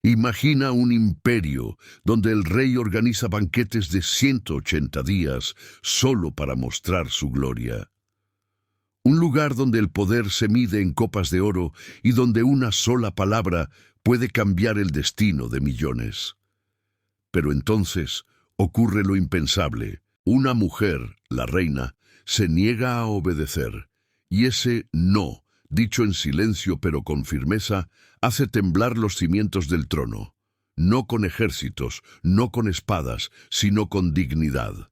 Imagina un imperio donde el rey organiza banquetes de 180 días solo para mostrar su gloria. Un lugar donde el poder se mide en copas de oro y donde una sola palabra puede cambiar el destino de millones. Pero entonces ocurre lo impensable. Una mujer, la reina, se niega a obedecer, y ese no, dicho en silencio pero con firmeza, hace temblar los cimientos del trono. No con ejércitos, no con espadas, sino con dignidad.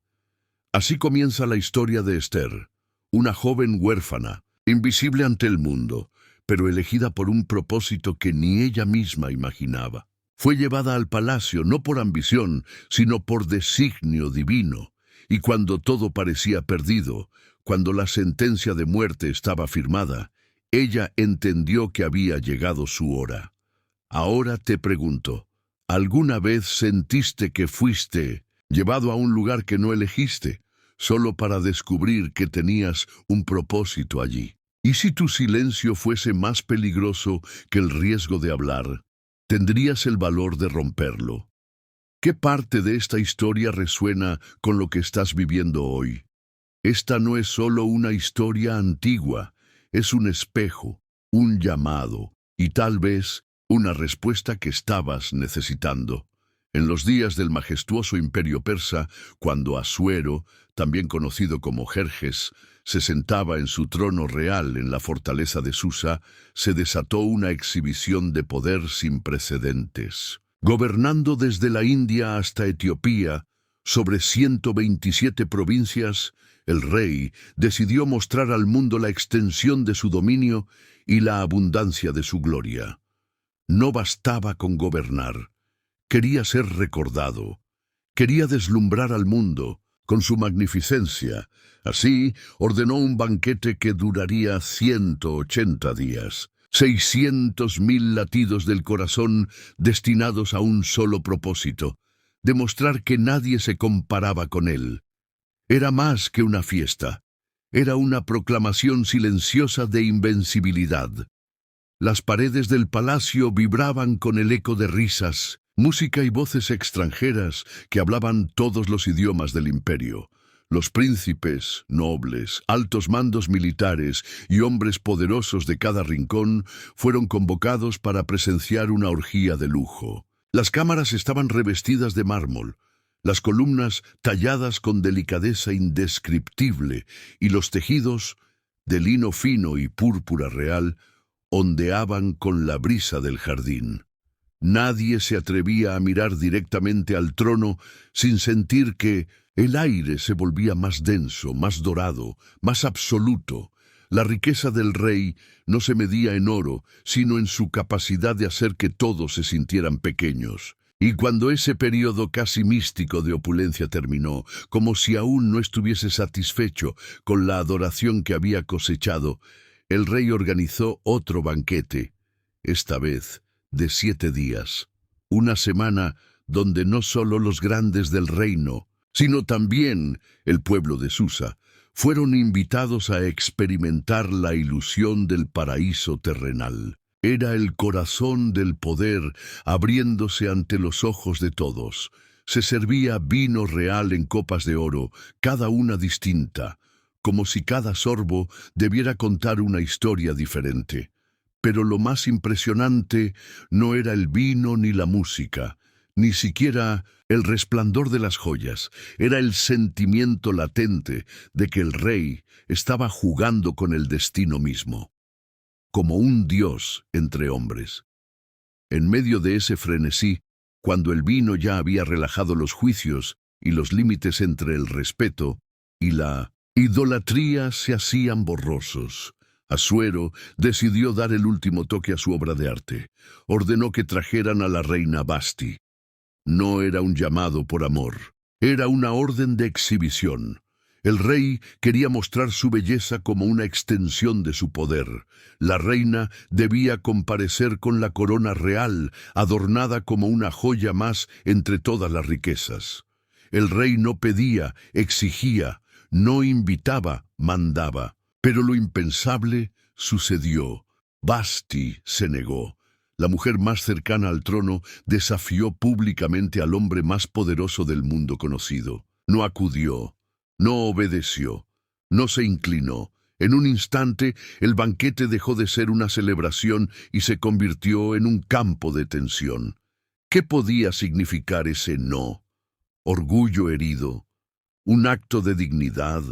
Así comienza la historia de Esther, una joven huérfana, invisible ante el mundo, pero elegida por un propósito que ni ella misma imaginaba. Fue llevada al palacio no por ambición, sino por designio divino, y cuando todo parecía perdido, cuando la sentencia de muerte estaba firmada, ella entendió que había llegado su hora. Ahora te pregunto, ¿alguna vez sentiste que fuiste llevado a un lugar que no elegiste, solo para descubrir que tenías un propósito allí? ¿Y si tu silencio fuese más peligroso que el riesgo de hablar? ¿Tendrías el valor de romperlo? ¿Qué parte de esta historia resuena con lo que estás viviendo hoy? Esta no es solo una historia antigua, es un espejo, un llamado y tal vez una respuesta que estabas necesitando. En los días del majestuoso imperio persa, cuando Asuero, también conocido como Jerjes, se sentaba en su trono real en la fortaleza de Susa, se desató una exhibición de poder sin precedentes. Gobernando desde la India hasta Etiopía, sobre 127 provincias, el rey decidió mostrar al mundo la extensión de su dominio y la abundancia de su gloria. No bastaba con gobernar, quería ser recordado, quería deslumbrar al mundo con su magnificencia. Así ordenó un banquete que duraría 180 días, 600.000 latidos del corazón destinados a un solo propósito, demostrar que nadie se comparaba con él. Era más que una fiesta, era una proclamación silenciosa de invencibilidad. Las paredes del palacio vibraban con el eco de risas, música y voces extranjeras que hablaban todos los idiomas del imperio. Los príncipes, nobles, altos mandos militares y hombres poderosos de cada rincón fueron convocados para presenciar una orgía de lujo. Las cámaras estaban revestidas de mármol, las columnas talladas con delicadeza indescriptible y los tejidos, de lino fino y púrpura real, ondeaban con la brisa del jardín. Nadie se atrevía a mirar directamente al trono sin sentir que el aire se volvía más denso, más dorado, más absoluto. La riqueza del rey no se medía en oro, sino en su capacidad de hacer que todos se sintieran pequeños. Y cuando ese periodo casi místico de opulencia terminó, como si aún no estuviese satisfecho con la adoración que había cosechado, el rey organizó otro banquete, esta vez de 7 días, una semana donde no solo los grandes del reino, sino también el pueblo de Susa, fueron invitados a experimentar la ilusión del paraíso terrenal. Era el corazón del poder abriéndose ante los ojos de todos. Se servía vino real en copas de oro, cada una distinta, como si cada sorbo debiera contar una historia diferente. Pero lo más impresionante no era el vino ni la música, ni siquiera el resplandor de las joyas, era el sentimiento latente de que el rey estaba jugando con el destino mismo, como un dios entre hombres. En medio de ese frenesí, cuando el vino ya había relajado los juicios y los límites entre el respeto y la idolatría se hacían borrosos, Asuero decidió dar el último toque a su obra de arte. Ordenó que trajeran a la reina Vasti. No era un llamado por amor, era una orden de exhibición. El rey quería mostrar su belleza como una extensión de su poder. La reina debía comparecer con la corona real, adornada como una joya más entre todas las riquezas. El rey no pedía, exigía, no invitaba, mandaba. Pero lo impensable sucedió. Vasti se negó. la mujer más cercana al trono, desafió públicamente al hombre más poderoso del mundo conocido. No acudió, no obedeció, no se inclinó. En un instante, el banquete dejó de ser una celebración y se convirtió en un campo de tensión. ¿Qué podía significar ese no? Orgullo herido, un acto de dignidad,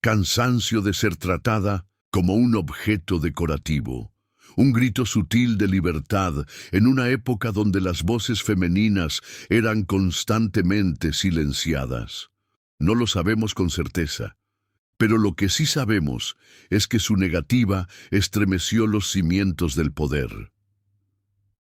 cansancio de ser tratada como un objeto decorativo, un grito sutil de libertad en una época donde las voces femeninas eran constantemente silenciadas. No lo sabemos con certeza, pero lo que sí sabemos es que su negativa estremeció los cimientos del poder.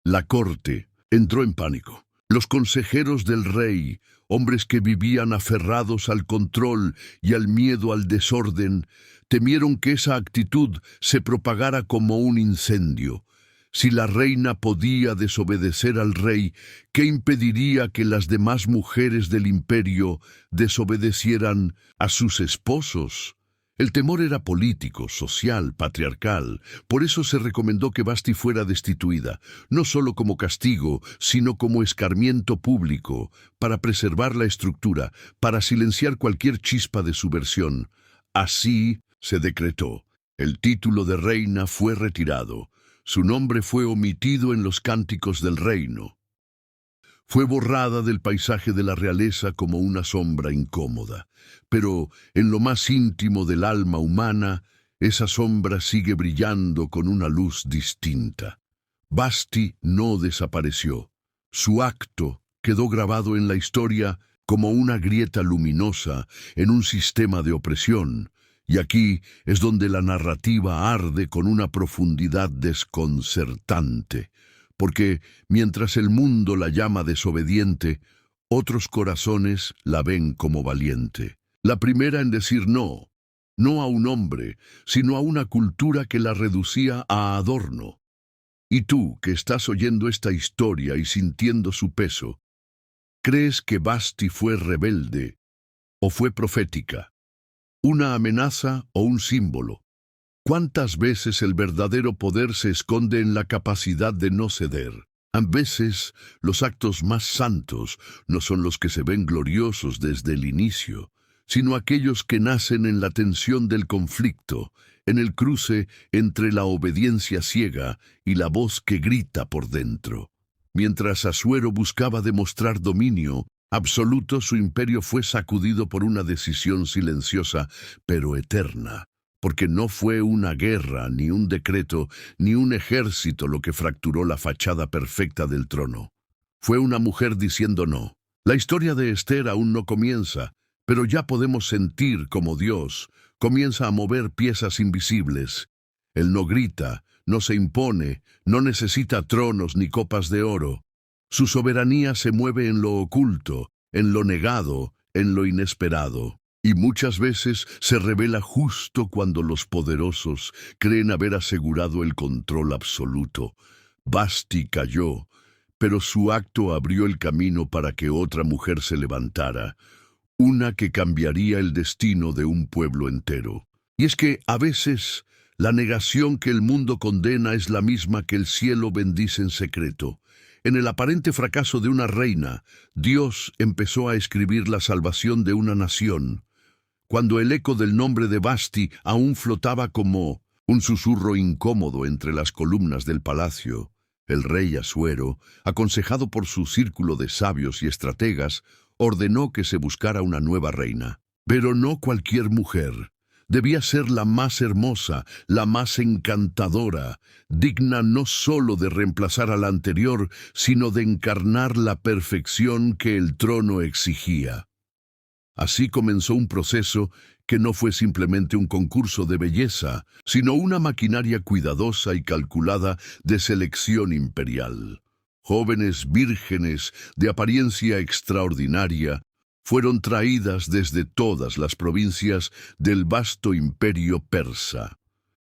La corte entró en pánico. Los consejeros del rey, hombres que vivían aferrados al control y al miedo al desorden, temieron que esa actitud se propagara como un incendio. Si la reina podía desobedecer al rey, ¿qué impediría que las demás mujeres del imperio desobedecieran a sus esposos? El temor era político, social, patriarcal. Por eso se recomendó que Vashti fuera destituida, no solo como castigo, sino como escarmiento público, para preservar la estructura, para silenciar cualquier chispa de subversión. Así se decretó. El título de reina fue retirado. Su nombre fue omitido en los cánticos del reino. Fue borrada del paisaje de la realeza como una sombra incómoda. Pero en lo más íntimo del alma humana, esa sombra sigue brillando con una luz distinta. Vashti no desapareció. Su acto quedó grabado en la historia como una grieta luminosa en un sistema de opresión. Y aquí es donde la narrativa arde con una profundidad desconcertante. Porque mientras el mundo la llama desobediente, otros corazones la ven como valiente. La primera en decir no, no a un hombre, sino a una cultura que la reducía a adorno. Y tú, que estás oyendo esta historia y sintiendo su peso, ¿crees que Vashti fue rebelde o fue profética? ¿Una amenaza o un símbolo? ¿Cuántas veces el verdadero poder se esconde en la capacidad de no ceder? A veces, los actos más santos no son los que se ven gloriosos desde el inicio, sino aquellos que nacen en la tensión del conflicto, en el cruce entre la obediencia ciega y la voz que grita por dentro. Mientras Asuero buscaba demostrar dominio absoluto, su imperio fue sacudido por una decisión silenciosa, pero eterna. Porque no fue una guerra, ni un decreto, ni un ejército lo que fracturó la fachada perfecta del trono. Fue una mujer diciendo no. La historia de Esther aún no comienza, pero ya podemos sentir cómo Dios comienza a mover piezas invisibles. Él no grita, no se impone, no necesita tronos ni copas de oro. Su soberanía se mueve en lo oculto, en lo negado, en lo inesperado. Y muchas veces se revela justo cuando los poderosos creen haber asegurado el control absoluto. Vashti cayó, pero su acto abrió el camino para que otra mujer se levantara, una que cambiaría el destino de un pueblo entero. Y es que, a veces, la negación que el mundo condena es la misma que el cielo bendice en secreto. En el aparente fracaso de una reina, Dios empezó a escribir la salvación de una nación. Cuando el eco del nombre de Vashti aún flotaba como un susurro incómodo entre las columnas del palacio, el rey Asuero, aconsejado por su círculo de sabios y estrategas, ordenó que se buscara una nueva reina. Pero no cualquier mujer. Debía ser la más hermosa, la más encantadora, digna no solo de reemplazar a la anterior, sino de encarnar la perfección que el trono exigía. Así comenzó un proceso que no fue simplemente un concurso de belleza, sino una maquinaria cuidadosa y calculada de selección imperial. Jóvenes vírgenes de apariencia extraordinaria fueron traídas desde todas las provincias del vasto imperio persa.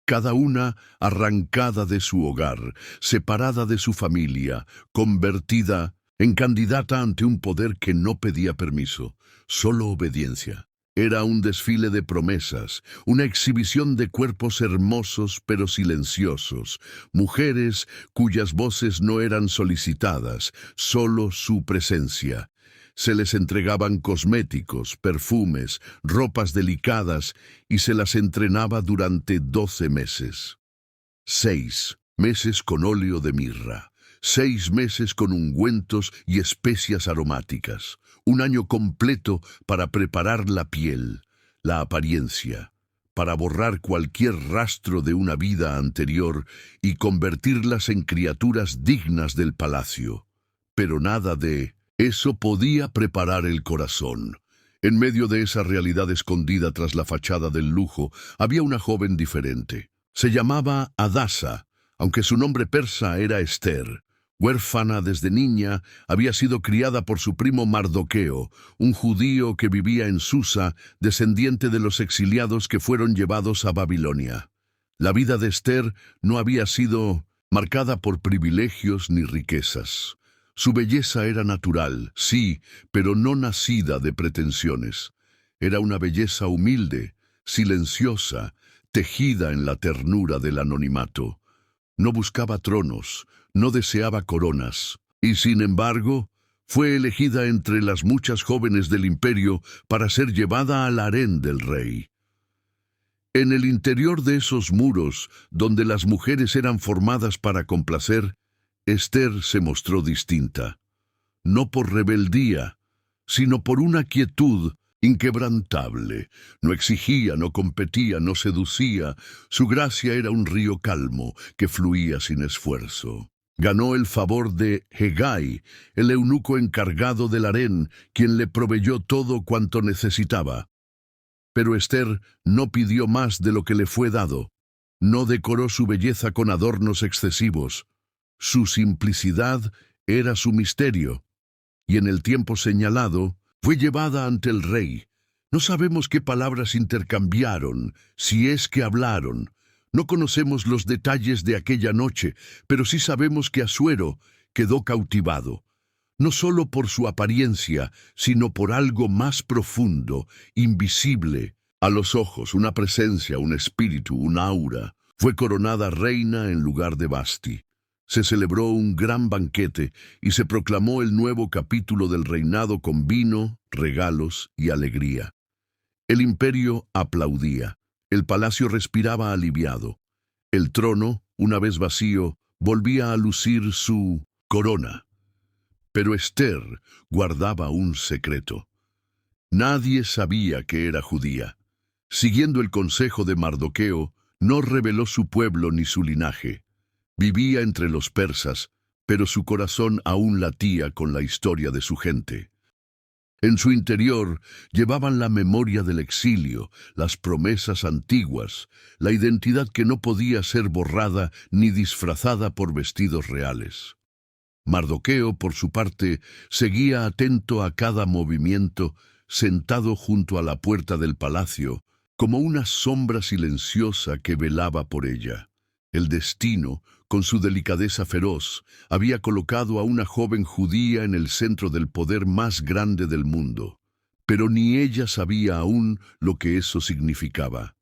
Cada una arrancada de su hogar, separada de su familia, convertida en candidata ante un poder que no pedía permiso, solo obediencia. Era un desfile de promesas, una exhibición de cuerpos hermosos pero silenciosos, mujeres cuyas voces no eran solicitadas, solo su presencia. Se les entregaban cosméticos, perfumes, ropas delicadas y se las entrenaba durante 12 meses. 6 meses con óleo de mirra, 6 meses con ungüentos y especias aromáticas, un año completo para preparar la piel, la apariencia, para borrar cualquier rastro de una vida anterior y convertirlas en criaturas dignas del palacio. Pero nada de eso podía preparar el corazón. En medio de esa realidad escondida tras la fachada del lujo, había una joven diferente. Se llamaba Hadasa, aunque su nombre persa era Esther. Huérfana desde niña, había sido criada por su primo Mardoqueo, un judío que vivía en Susa, descendiente de los exiliados que fueron llevados a Babilonia. La vida de Esther no había sido marcada por privilegios ni riquezas. Su belleza era natural, sí, pero no nacida de pretensiones. Era una belleza humilde, silenciosa, tejida en la ternura del anonimato. No buscaba tronos, no deseaba coronas, y sin embargo, fue elegida entre las muchas jóvenes del imperio para ser llevada al harén del rey. En el interior de esos muros, donde las mujeres eran formadas para complacer, Esther se mostró distinta, no por rebeldía, sino por una quietud inquebrantable. No exigía, no competía, no seducía. Su gracia era un río calmo que fluía sin esfuerzo. Ganó el favor de Hegai, el eunuco encargado del harén, quien le proveyó todo cuanto necesitaba. Pero Esther no pidió más de lo que le fue dado. No decoró su belleza con adornos excesivos. Su simplicidad era su misterio, y en el tiempo señalado fue llevada ante el rey. No sabemos qué palabras intercambiaron, si es que hablaron. No conocemos los detalles de aquella noche, pero sí sabemos que Asuero quedó cautivado, no solo por su apariencia, sino por algo más profundo, invisible a los ojos, una presencia, un espíritu, un aura. Fue coronada reina en lugar de Vasti. Se celebró un gran banquete y se proclamó el nuevo capítulo del reinado con vino, regalos y alegría. El imperio aplaudía. El palacio respiraba aliviado. El trono, una vez vacío, volvía a lucir su corona. Pero Esther guardaba un secreto. Nadie sabía que era judía. Siguiendo el consejo de Mardoqueo, no reveló su pueblo ni su linaje. Vivía entre los persas, pero su corazón aún latía con la historia de su gente. En su interior llevaban la memoria del exilio, las promesas antiguas, la identidad que no podía ser borrada ni disfrazada por vestidos reales. Mardoqueo, por su parte, seguía atento a cada movimiento, sentado junto a la puerta del palacio, como una sombra silenciosa que velaba por ella. El destino, con su delicadeza feroz, había colocado a una joven judía en el centro del poder más grande del mundo, pero ni ella sabía aún lo que eso significaba.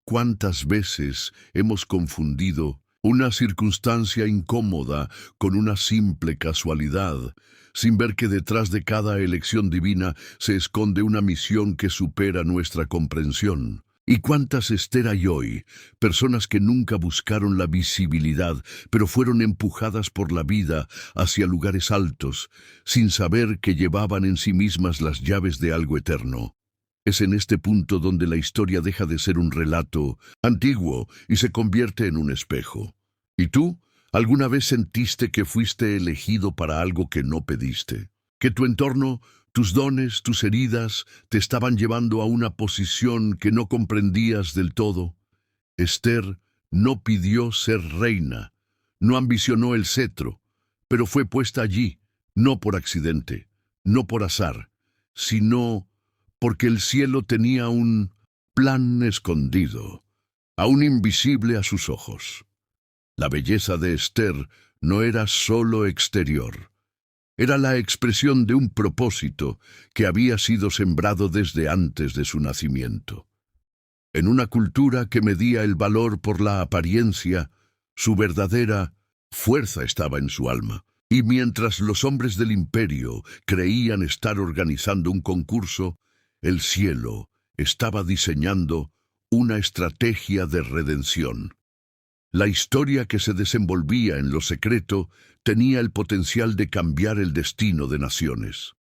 ¿Cuántas veces hemos confundido una circunstancia incómoda con una simple casualidad, sin ver que detrás de cada elección divina se esconde una misión que supera nuestra comprensión? ¿Y cuántas Esther hay hoy? Personas que nunca buscaron la visibilidad, pero fueron empujadas por la vida hacia lugares altos, sin saber que llevaban en sí mismas las llaves de algo eterno. Es en este punto donde la historia deja de ser un relato antiguo y se convierte en un espejo. ¿Y tú? ¿Alguna vez sentiste que fuiste elegido para algo que no pediste? ¿Que tu entorno, tus dones, tus heridas, te estaban llevando a una posición que no comprendías del todo? Esther no pidió ser reina, no ambicionó el cetro, pero fue puesta allí, no por accidente, no por azar, sino porque el cielo tenía un plan escondido, aún invisible a sus ojos. La belleza de Esther no era solo exterior, Era la expresión de un propósito que había sido sembrado desde antes de su nacimiento. En una cultura que medía el valor por la apariencia, su verdadera fuerza estaba en su alma. Y mientras los hombres del imperio creían estar organizando un concurso, el cielo estaba diseñando una estrategia de redención. La historia que se desenvolvía en lo secreto tenía el potencial de cambiar el destino de naciones.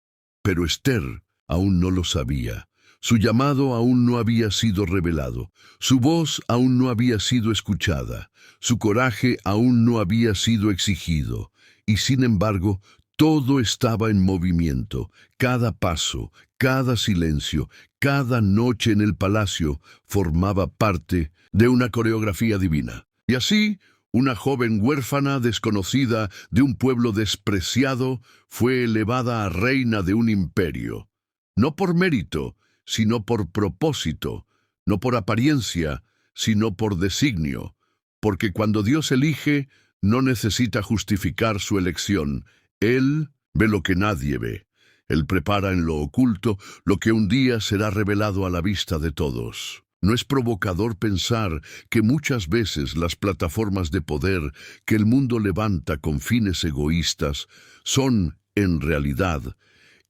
Pero Esther aún no lo sabía. Su llamado aún no había sido revelado. Su voz aún no había sido escuchada. Su coraje aún no había sido exigido. Y sin embargo, todo estaba en movimiento. Cada paso, cada silencio, cada noche en el palacio formaba parte de una coreografía divina. Y así, una joven huérfana desconocida de un pueblo despreciado fue elevada a reina de un imperio. No por mérito, sino por propósito, no por apariencia, sino por designio. Porque cuando Dios elige, no necesita justificar su elección. Él ve lo que nadie ve. Él prepara en lo oculto lo que un día será revelado a la vista de todos. ¿No es provocador pensar que muchas veces las plataformas de poder que el mundo levanta con fines egoístas son, en realidad,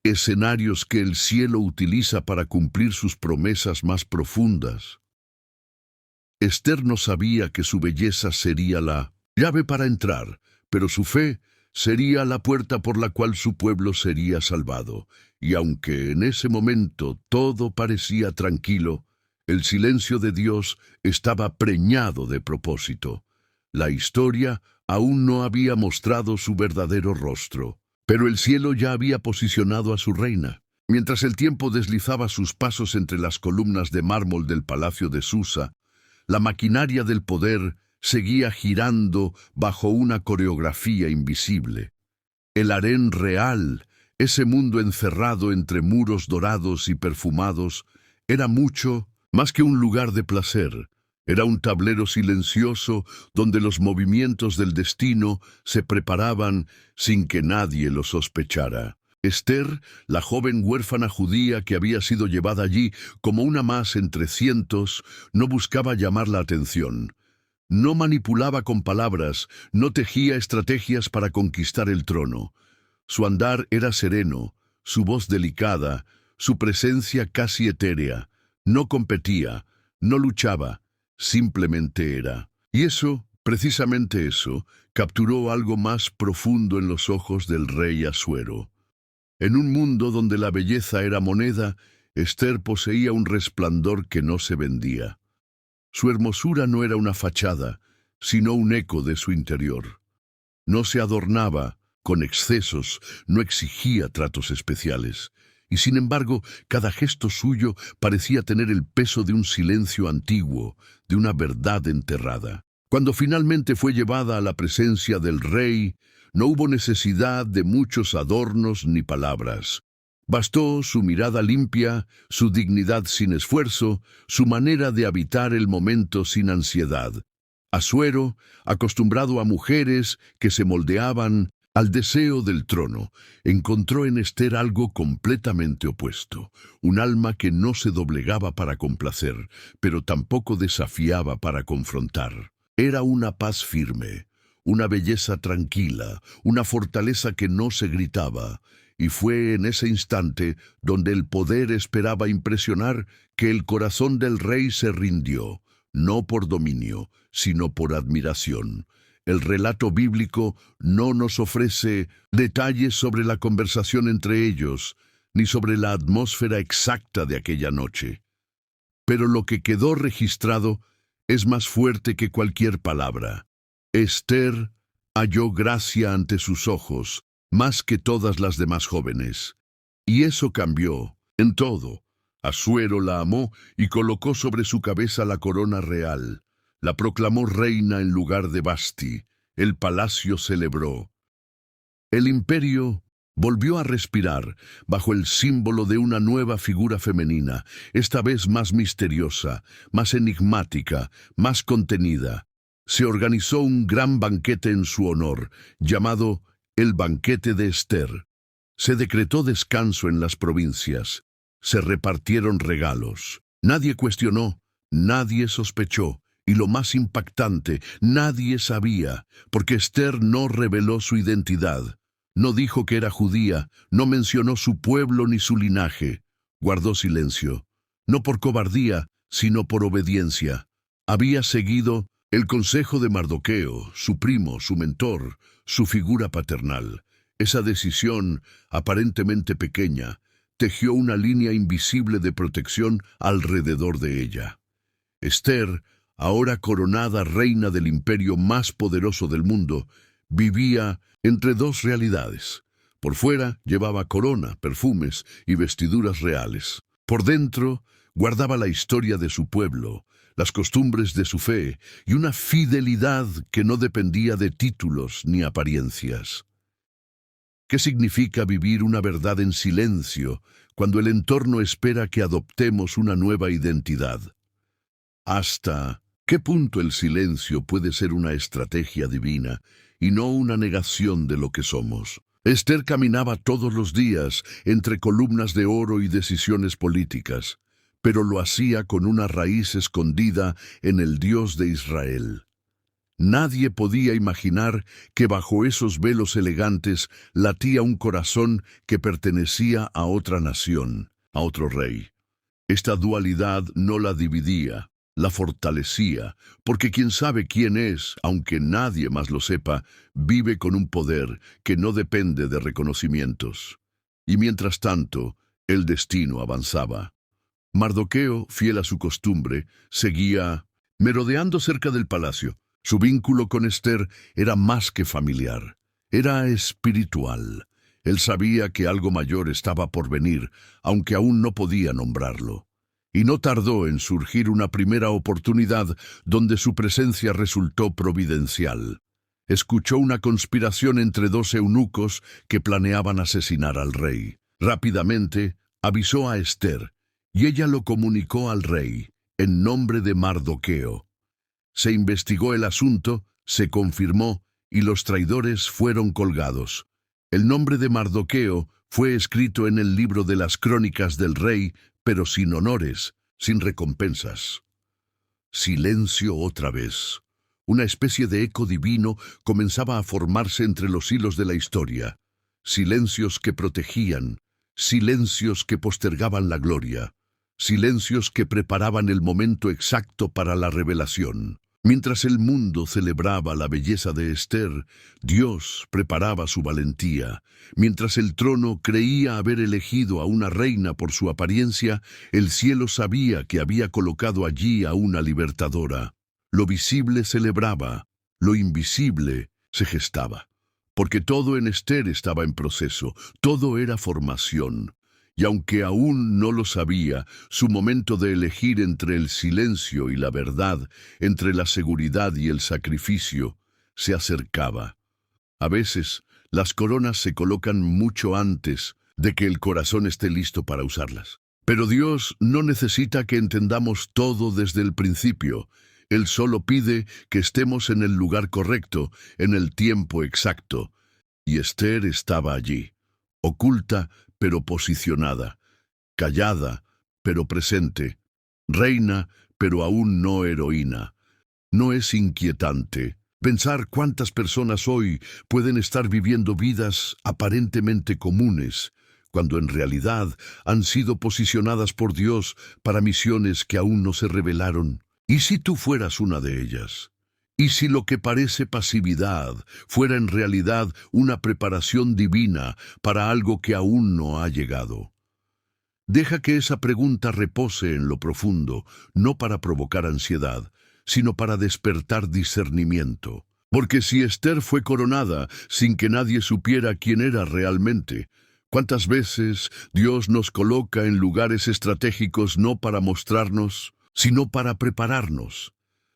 escenarios que el cielo utiliza para cumplir sus promesas más profundas? Esther no sabía que su belleza sería la llave para entrar, pero su fe sería la puerta por la cual su pueblo sería salvado. Y aunque en ese momento todo parecía tranquilo, el silencio de Dios estaba preñado de propósito. La historia aún no había mostrado su verdadero rostro, pero el cielo ya había posicionado a su reina. Mientras el tiempo deslizaba sus pasos entre las columnas de mármol del palacio de Susa, la maquinaria del poder seguía girando bajo una coreografía invisible. El harén real, ese mundo encerrado entre muros dorados y perfumados, era mucho más que un lugar de placer. Era un tablero silencioso donde los movimientos del destino se preparaban sin que nadie lo sospechara. Esther, la joven huérfana judía que había sido llevada allí como una más entre cientos, no buscaba llamar la atención. No manipulaba con palabras, no tejía estrategias para conquistar el trono. Su andar era sereno, su voz delicada, su presencia casi etérea. No competía, no luchaba, simplemente era. Y eso, precisamente eso, capturó algo más profundo en los ojos del rey Asuero. En un mundo donde la belleza era moneda, Esther poseía un resplandor que no se vendía. Su hermosura no era una fachada, sino un eco de su interior. No se adornaba con excesos, no exigía tratos especiales. Y sin embargo, cada gesto suyo parecía tener el peso de un silencio antiguo, de una verdad enterrada. Cuando finalmente fue llevada a la presencia del rey, no hubo necesidad de muchos adornos ni palabras. Bastó su mirada limpia, su dignidad sin esfuerzo, su manera de habitar el momento sin ansiedad. Asuero, acostumbrado a mujeres que se moldeaban al deseo del trono, encontró en Esther algo completamente opuesto, un alma que no se doblegaba para complacer, pero tampoco desafiaba para confrontar. Era una paz firme, una belleza tranquila, una fortaleza que no se gritaba, y fue en ese instante donde el poder esperaba impresionar que el corazón del rey se rindió, no por dominio, sino por admiración. El relato bíblico no nos ofrece detalles sobre la conversación entre ellos, ni sobre la atmósfera exacta de aquella noche. Pero lo que quedó registrado es más fuerte que cualquier palabra. Esther halló gracia ante sus ojos, más que todas las demás jóvenes. Y eso cambió en todo. Asuero la amó y colocó sobre su cabeza la corona real. La proclamó reina en lugar de Vasti. El palacio celebró. El imperio volvió a respirar bajo el símbolo de una nueva figura femenina, esta vez más misteriosa, más enigmática, más contenida. Se organizó un gran banquete en su honor, llamado el Banquete de Esther. Se decretó descanso en las provincias. Se repartieron regalos. Nadie cuestionó, nadie sospechó. Y lo más impactante, nadie sabía, porque Esther no reveló su identidad. No dijo que era judía, no mencionó su pueblo ni su linaje. Guardó silencio, no por cobardía, sino por obediencia. Había seguido el consejo de Mardoqueo, su primo, su mentor, su figura paternal. Esa decisión, aparentemente pequeña, tejió una línea invisible de protección alrededor de ella. Esther, ahora coronada reina del imperio más poderoso del mundo, vivía entre dos realidades. Por fuera llevaba corona, perfumes y vestiduras reales. Por dentro guardaba la historia de su pueblo, las costumbres de su fe y una fidelidad que no dependía de títulos ni apariencias. ¿Qué significa vivir una verdad en silencio cuando el entorno espera que adoptemos una nueva identidad? ¿Hasta qué punto el silencio puede ser una estrategia divina y no una negación de lo que somos? Esther caminaba todos los días entre columnas de oro y decisiones políticas, pero lo hacía con una raíz escondida en el Dios de Israel. Nadie podía imaginar que bajo esos velos elegantes latía un corazón que pertenecía a otra nación, a otro rey. Esta dualidad no la dividía, la fortalecía, porque quien sabe quién es, aunque nadie más lo sepa, vive con un poder que no depende de reconocimientos. Y mientras tanto, el destino avanzaba. Mardoqueo, fiel a su costumbre, seguía merodeando cerca del palacio. Su vínculo con Esther era más que familiar, era espiritual. Él sabía que algo mayor estaba por venir, aunque aún no podía nombrarlo. Y no tardó en surgir una primera oportunidad donde su presencia resultó providencial. Escuchó una conspiración entre dos eunucos que planeaban asesinar al rey. Rápidamente avisó a Esther, y ella lo comunicó al rey, en nombre de Mardoqueo. Se investigó el asunto, se confirmó, y los traidores fueron colgados. El nombre de Mardoqueo fue escrito en el libro de las crónicas del rey, pero sin honores, sin recompensas. Silencio otra vez. Una especie de eco divino comenzaba a formarse entre los hilos de la historia. Silencios que protegían, silencios que postergaban la gloria, silencios que preparaban el momento exacto para la revelación. Mientras el mundo celebraba la belleza de Esther, Dios preparaba su valentía. Mientras el trono creía haber elegido a una reina por su apariencia, el cielo sabía que había colocado allí a una libertadora. Lo visible celebraba, lo invisible se gestaba. Porque todo en Esther estaba en proceso, todo era formación. Y aunque aún no lo sabía, su momento de elegir entre el silencio y la verdad, entre la seguridad y el sacrificio, se acercaba. A veces, las coronas se colocan mucho antes de que el corazón esté listo para usarlas. Pero Dios no necesita que entendamos todo desde el principio. Él solo pide que estemos en el lugar correcto, en el tiempo exacto. Y Esther estaba allí, oculta, pero posicionada, callada, pero presente, reina, pero aún no heroína. ¿No es inquietante pensar cuántas personas hoy pueden estar viviendo vidas aparentemente comunes, cuando en realidad han sido posicionadas por Dios para misiones que aún no se revelaron? ¿Y si tú fueras una de ellas? ¿Y si lo que parece pasividad fuera en realidad una preparación divina para algo que aún no ha llegado? Deja que esa pregunta repose en lo profundo, no para provocar ansiedad, sino para despertar discernimiento. Porque si Esther fue coronada sin que nadie supiera quién era realmente, ¿cuántas veces Dios nos coloca en lugares estratégicos no para mostrarnos, sino para prepararnos?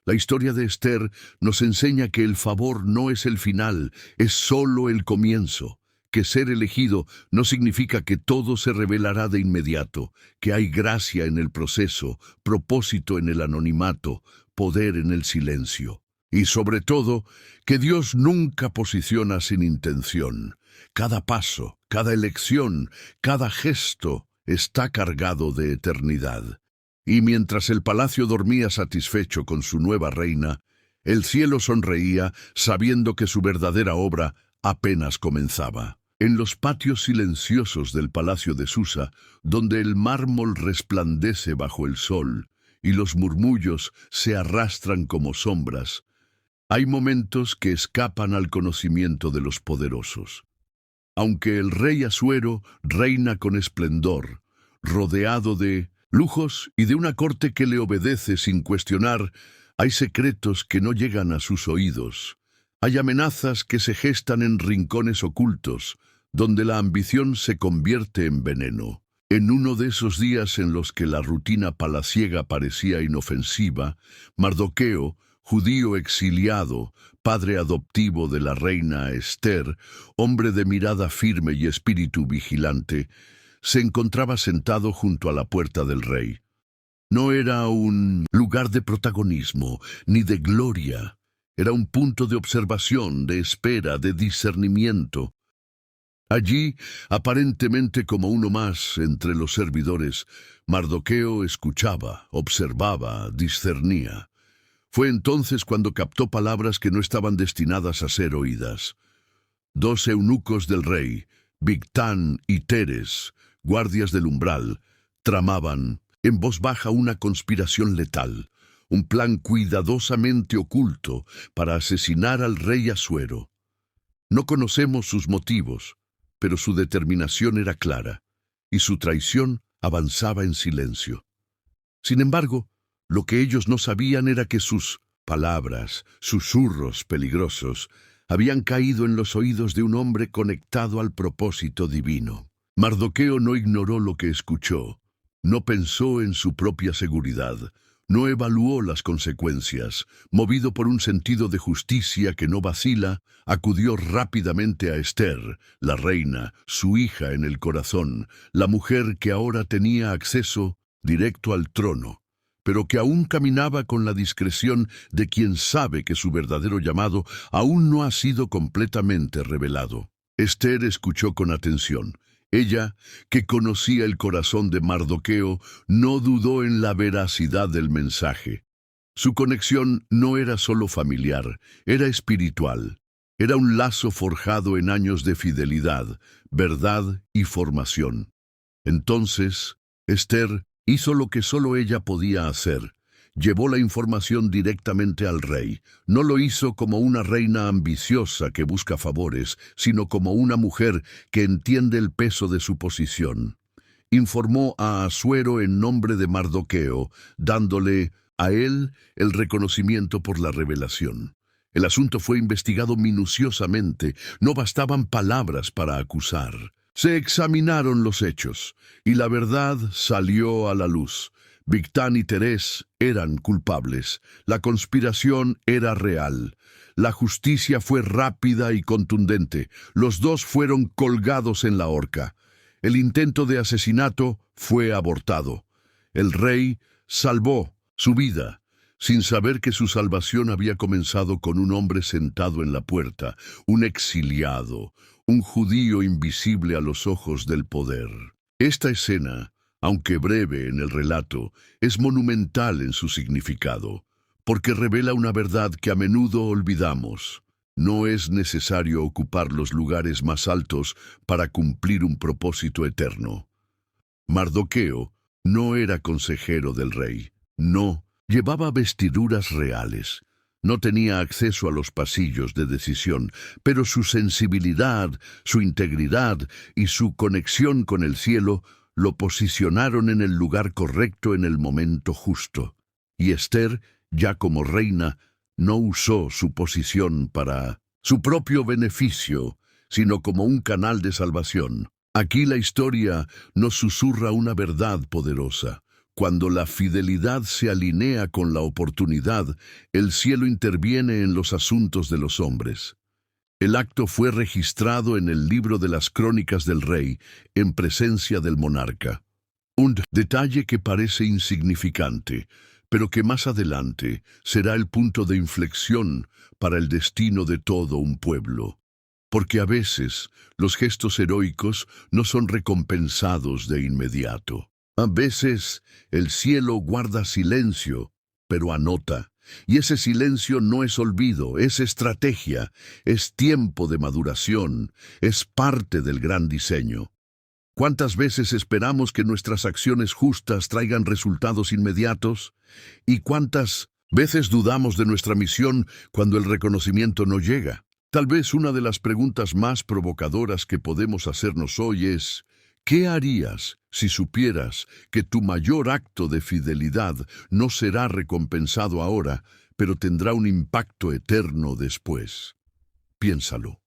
La historia de Esther nos enseña que el favor no es el final, es solo el comienzo. Que ser elegido no significa que todo se revelará de inmediato, que hay gracia en el proceso, propósito en el anonimato, poder en el silencio. Y sobre todo, que Dios nunca posiciona sin intención. cada paso, cada elección, cada gesto está cargado de eternidad. Y mientras el palacio dormía satisfecho con su nueva reina, el cielo sonreía sabiendo que su verdadera obra apenas comenzaba. En los patios silenciosos del palacio de Susa, donde el mármol resplandece bajo el sol y los murmullos se arrastran como sombras, hay momentos que escapan al conocimiento de los poderosos. Aunque el rey Asuero reina con esplendor, rodeado de lujos y de una corte que le obedece sin cuestionar, hay secretos que no llegan a sus oídos. Hay amenazas que se gestan en rincones ocultos, donde la ambición se convierte en veneno. En uno de esos días en los que la rutina palaciega parecía inofensiva, Mardoqueo, judío exiliado, padre adoptivo de la reina Ester, hombre de mirada firme y espíritu vigilante, se encontraba sentado junto a la puerta del rey. No era un lugar de protagonismo, ni de gloria. Era un punto de observación, de espera, de discernimiento. Allí, aparentemente como uno más entre los servidores, Mardoqueo escuchaba, observaba, discernía. Fue entonces cuando captó palabras que no estaban destinadas a ser oídas. 2 eunucos del rey, Bigtán y Teres, guardias del umbral, tramaban en voz baja una conspiración letal, un plan cuidadosamente oculto para asesinar al rey Asuero. No conocemos sus motivos, pero su determinación era clara, y su traición avanzaba en silencio. Sin embargo, lo que ellos no sabían era que sus palabras, susurros peligrosos, habían caído en los oídos de un hombre conectado al propósito divino. Mardoqueo no ignoró lo que escuchó, no pensó en su propia seguridad, no evaluó las consecuencias. Movido por un sentido de justicia que no vacila, acudió rápidamente a Ester, la reina, su hija en el corazón, la mujer que ahora tenía acceso directo al trono, pero que aún caminaba con la discreción de quien sabe que su verdadero llamado aún no ha sido completamente revelado. Ester escuchó con atención. Ella, que conocía el corazón de Mardoqueo, no dudó en la veracidad del mensaje. Su conexión no era solo familiar, era espiritual. Era un lazo forjado en años de fidelidad, verdad y formación. Entonces, Ester hizo lo que solo ella podía hacer. Llevó la información directamente al rey. No lo hizo como una reina ambiciosa que busca favores, sino como una mujer que entiende el peso de su posición. Informó a Asuero en nombre de Mardoqueo, dándole a él el reconocimiento por la revelación. El asunto fue investigado minuciosamente. No bastaban palabras para acusar. Se examinaron los hechos, y la verdad salió a la luz. Bigtán y Teres eran culpables. La conspiración era real. La justicia fue rápida y contundente. Los dos fueron colgados en la horca. El intento de asesinato fue abortado. El rey salvó su vida, sin saber que su salvación había comenzado con un hombre sentado en la puerta, un exiliado, un judío invisible a los ojos del poder. Esta escena, aunque breve en el relato, es monumental en su significado, porque revela una verdad que a menudo olvidamos. No es necesario ocupar los lugares más altos para cumplir un propósito eterno. Mardoqueo no era consejero del rey, no, llevaba vestiduras reales. No tenía acceso a los pasillos de decisión, pero su sensibilidad, su integridad y su conexión con el cielo lo posicionaron en el lugar correcto en el momento justo. Y Ester, ya como reina, no usó su posición para su propio beneficio, sino como un canal de salvación. Aquí la historia nos susurra una verdad poderosa. Cuando la fidelidad se alinea con la oportunidad, el cielo interviene en los asuntos de los hombres. El acto fue registrado en el libro de las crónicas del rey, en presencia del monarca. Un detalle que parece insignificante, pero que más adelante será el punto de inflexión para el destino de todo un pueblo. porque a veces los gestos heroicos no son recompensados de inmediato. A veces el cielo guarda silencio, pero anota. Y ese silencio no es olvido, es estrategia, es tiempo de maduración, es parte del gran diseño. ¿Cuántas veces esperamos que nuestras acciones justas traigan resultados inmediatos? ¿Y cuántas veces dudamos de nuestra misión cuando el reconocimiento no llega? Tal vez una de las preguntas más provocadoras que podemos hacernos hoy es: ¿qué harías si supieras que tu mayor acto de fidelidad no será recompensado ahora, pero tendrá un impacto eterno después? Piénsalo,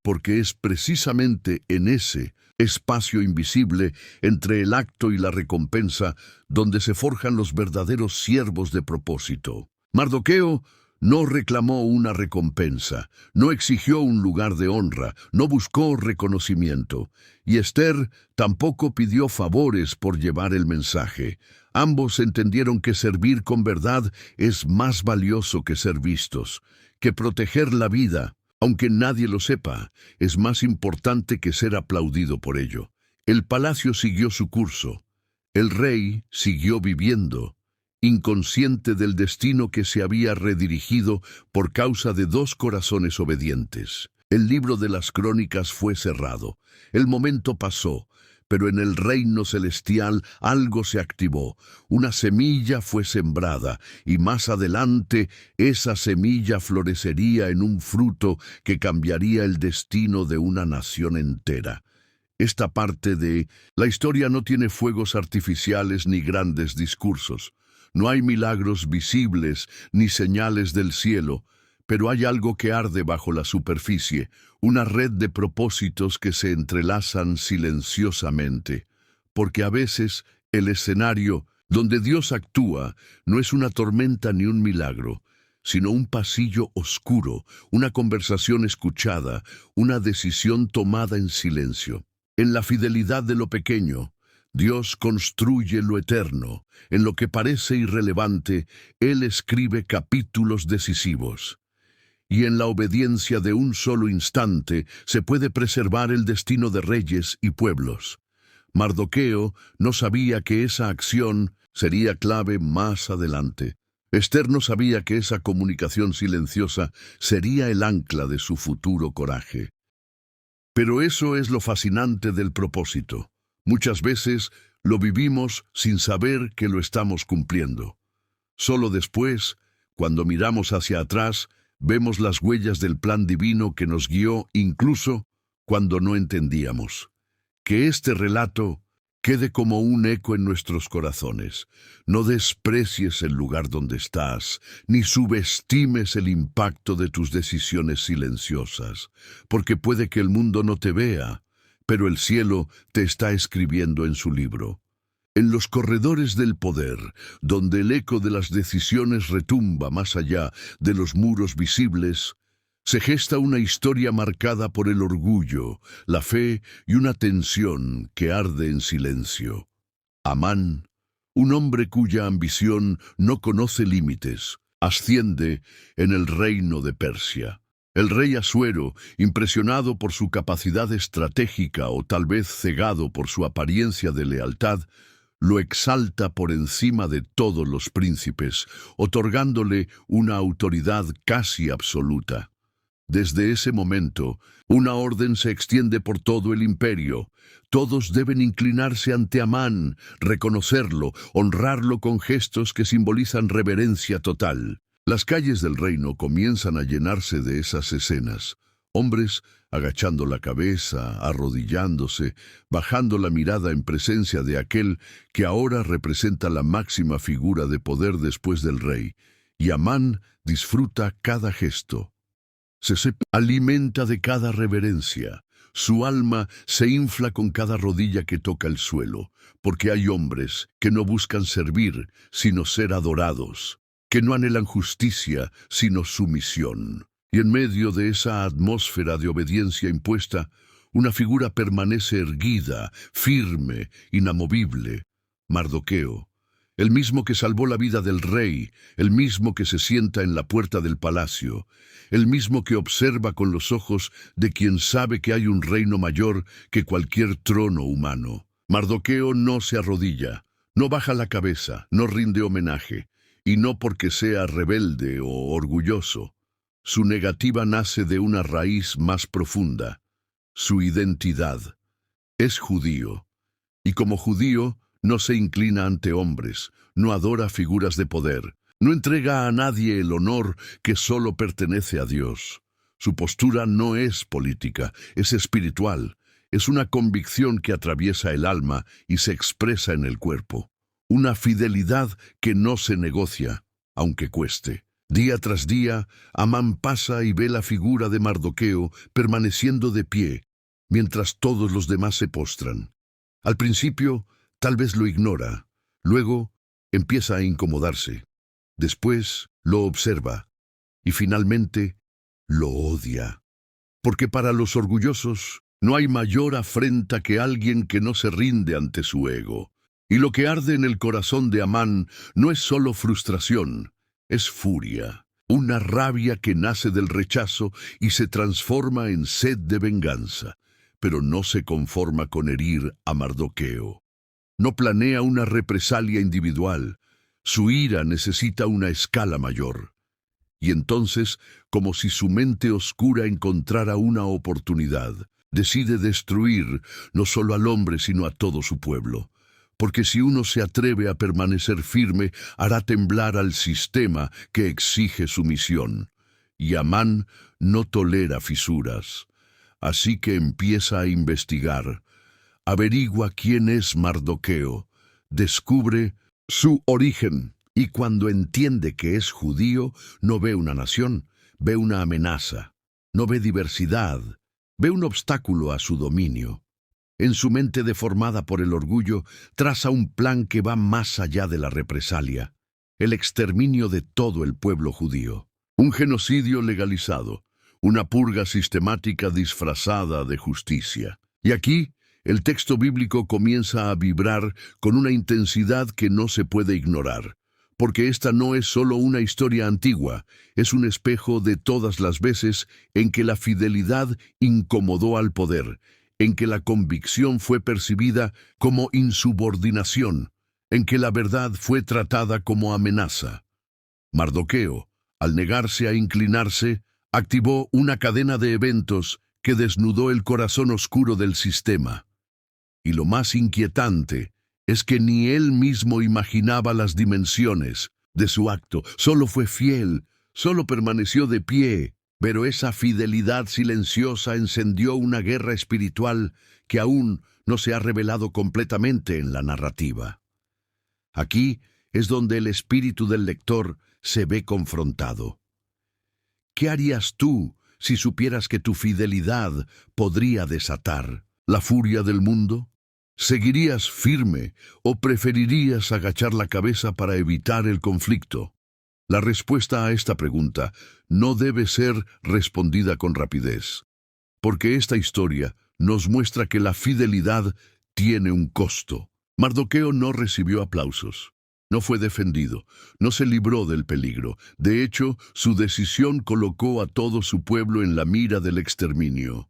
porque es precisamente en ese espacio invisible entre el acto y la recompensa donde se forjan los verdaderos siervos de propósito. Mardoqueo no reclamó una recompensa, no exigió un lugar de honra, no buscó reconocimiento. Y Esther tampoco pidió favores por llevar el mensaje. Ambos entendieron que servir con verdad es más valioso que ser vistos, que proteger la vida, aunque nadie lo sepa, es más importante que ser aplaudido por ello. El palacio siguió su curso. El rey siguió viviendo, inconsciente del destino que se había redirigido por causa de dos corazones obedientes. El libro de las crónicas fue cerrado. El momento pasó, pero en el reino celestial algo se activó. Una semilla fue sembrada, y más adelante esa semilla florecería en un fruto que cambiaría el destino de una nación entera. Esta parte de la historia no tiene fuegos artificiales ni grandes discursos. No hay milagros visibles ni señales del cielo, pero hay algo que arde bajo la superficie, una red de propósitos que se entrelazan silenciosamente, porque a veces el escenario donde Dios actúa no es una tormenta ni un milagro, sino un pasillo oscuro, una conversación escuchada, una decisión tomada en silencio. En la fidelidad de lo pequeño, Dios construye lo eterno. En lo que parece irrelevante, Él escribe capítulos decisivos. Y en la obediencia de un solo instante se puede preservar el destino de reyes y pueblos. Mardoqueo no sabía que esa acción sería clave más adelante. Esther no sabía que esa comunicación silenciosa sería el ancla de su futuro coraje. Pero eso es lo fascinante del propósito. Muchas veces lo vivimos sin saber que lo estamos cumpliendo. Solo después, cuando miramos hacia atrás, vemos las huellas del plan divino que nos guió incluso cuando no entendíamos. Que este relato quede como un eco en nuestros corazones. No desprecies el lugar donde estás, ni subestimes el impacto de tus decisiones silenciosas, porque puede que el mundo no te vea, pero el cielo te está escribiendo en su libro. En los corredores del poder, donde el eco de las decisiones retumba más allá de los muros visibles, se gesta una historia marcada por el orgullo, la fe y una tensión que arde en silencio. Amán, un hombre cuya ambición no conoce límites, asciende en el reino de Persia. El rey Asuero, impresionado por su capacidad estratégica o tal vez cegado por su apariencia de lealtad, lo exalta por encima de todos los príncipes, otorgándole una autoridad casi absoluta. Desde ese momento, una orden se extiende por todo el imperio. Todos deben inclinarse ante Amán, reconocerlo, honrarlo con gestos que simbolizan reverencia total. Las calles del reino comienzan a llenarse de esas escenas. Hombres agachando la cabeza, arrodillándose, bajando la mirada en presencia de aquel que ahora representa la máxima figura de poder después del rey. Y Amán disfruta cada gesto. Se alimenta de cada reverencia. Su alma se infla con cada rodilla que toca el suelo, porque hay hombres que no buscan servir, sino ser adorados, que no anhelan justicia, sino sumisión. Y en medio de esa atmósfera de obediencia impuesta, una figura permanece erguida, firme, inamovible: Mardoqueo, el mismo que salvó la vida del rey, el mismo que se sienta en la puerta del palacio, el mismo que observa con los ojos de quien sabe que hay un reino mayor que cualquier trono humano. Mardoqueo no se arrodilla, no baja la cabeza, no rinde homenaje, y no porque sea rebelde o orgulloso. Su negativa nace de una raíz más profunda, su identidad. Es judío, y como judío no se inclina ante hombres, no adora figuras de poder, no entrega a nadie el honor que solo pertenece a Dios. Su postura no es política, es espiritual, es una convicción que atraviesa el alma y se expresa en el cuerpo. Una fidelidad que no se negocia, aunque cueste. Día tras día, Amán pasa y ve la figura de Mardoqueo permaneciendo de pie, mientras todos los demás se postran. Al principio, tal vez lo ignora, luego empieza a incomodarse, después lo observa y finalmente lo odia. Porque para los orgullosos no hay mayor afrenta que alguien que no se rinde ante su ego. Y lo que arde en el corazón de Amán no es solo frustración, es furia, una rabia que nace del rechazo y se transforma en sed de venganza, pero no se conforma con herir a Mardoqueo. No planea una represalia individual, su ira necesita una escala mayor. Y entonces, como si su mente oscura encontrara una oportunidad, decide destruir no solo al hombre sino a todo su pueblo. Porque si uno se atreve a permanecer firme, hará temblar al sistema que exige sumisión. Y Amán no tolera fisuras. Así que empieza a investigar. Averigua quién es Mardoqueo, descubre su origen, y cuando entiende que es judío, no ve una nación, ve una amenaza, no ve diversidad, ve un obstáculo a su dominio. En su mente deformada por el orgullo, traza un plan que va más allá de la represalia, el exterminio de todo el pueblo judío. Un genocidio legalizado, una purga sistemática disfrazada de justicia. Y aquí, el texto bíblico comienza a vibrar con una intensidad que no se puede ignorar, porque esta no es solo una historia antigua, es un espejo de todas las veces en que la fidelidad incomodó al poder, en que la convicción fue percibida como insubordinación, en que la verdad fue tratada como amenaza. Mardoqueo, al negarse a inclinarse, activó una cadena de eventos que desnudó el corazón oscuro del sistema. Y lo más inquietante es que ni él mismo imaginaba las dimensiones de su acto. Solo fue fiel, solo permaneció de pie, pero esa fidelidad silenciosa encendió una guerra espiritual que aún no se ha revelado completamente en la narrativa. Aquí es donde el espíritu del lector se ve confrontado. ¿Qué harías tú si supieras que tu fidelidad podría desatar la furia del mundo? ¿Seguirías firme o preferirías agachar la cabeza para evitar el conflicto? La respuesta a esta pregunta no debe ser respondida con rapidez, porque esta historia nos muestra que la fidelidad tiene un costo. Mardoqueo no recibió aplausos, no fue defendido, no se libró del peligro. De hecho, su decisión colocó a todo su pueblo en la mira del exterminio.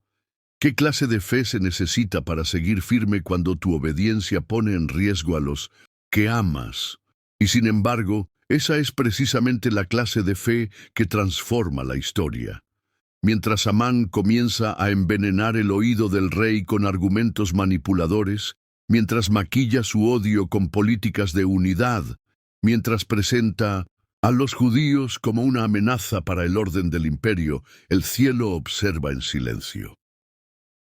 ¿Qué clase de fe se necesita para seguir firme cuando tu obediencia pone en riesgo a los que amas? Y sin embargo, esa es precisamente la clase de fe que transforma la historia. Mientras Amán comienza a envenenar el oído del rey con argumentos manipuladores, mientras maquilla su odio con políticas de unidad, mientras presenta a los judíos como una amenaza para el orden del imperio, el cielo observa en silencio.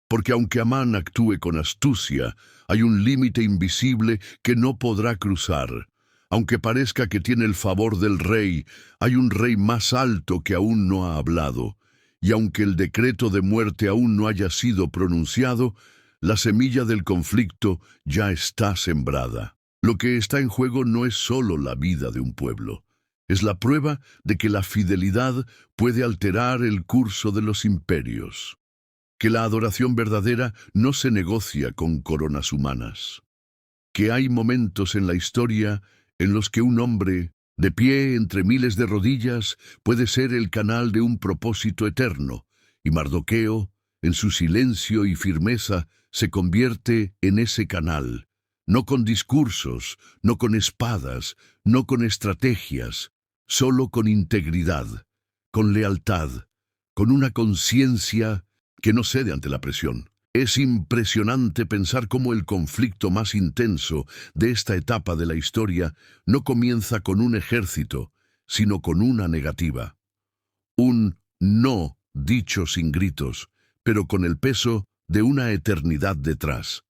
Porque aunque Amán actúe con astucia, hay un límite invisible que no podrá cruzar. Aunque parezca que tiene el favor del rey, hay un rey más alto que aún no ha hablado. Y aunque el decreto de muerte aún no haya sido pronunciado, la semilla del conflicto ya está sembrada. Lo que está en juego no es solo la vida de un pueblo. Es la prueba de que la fidelidad puede alterar el curso de los imperios. Que la adoración verdadera no se negocia con coronas humanas. Que hay momentos en la historia en los que un hombre, de pie entre miles de rodillas, puede ser el canal de un propósito eterno, y Mardoqueo, en su silencio y firmeza, se convierte en ese canal, no con discursos, no con espadas, no con estrategias, solo con integridad, con lealtad, con una conciencia que no cede ante la presión. Es impresionante pensar cómo el conflicto más intenso de esta etapa de la historia no comienza con un ejército, sino con una negativa. Un no dicho sin gritos, pero con el peso de una eternidad detrás.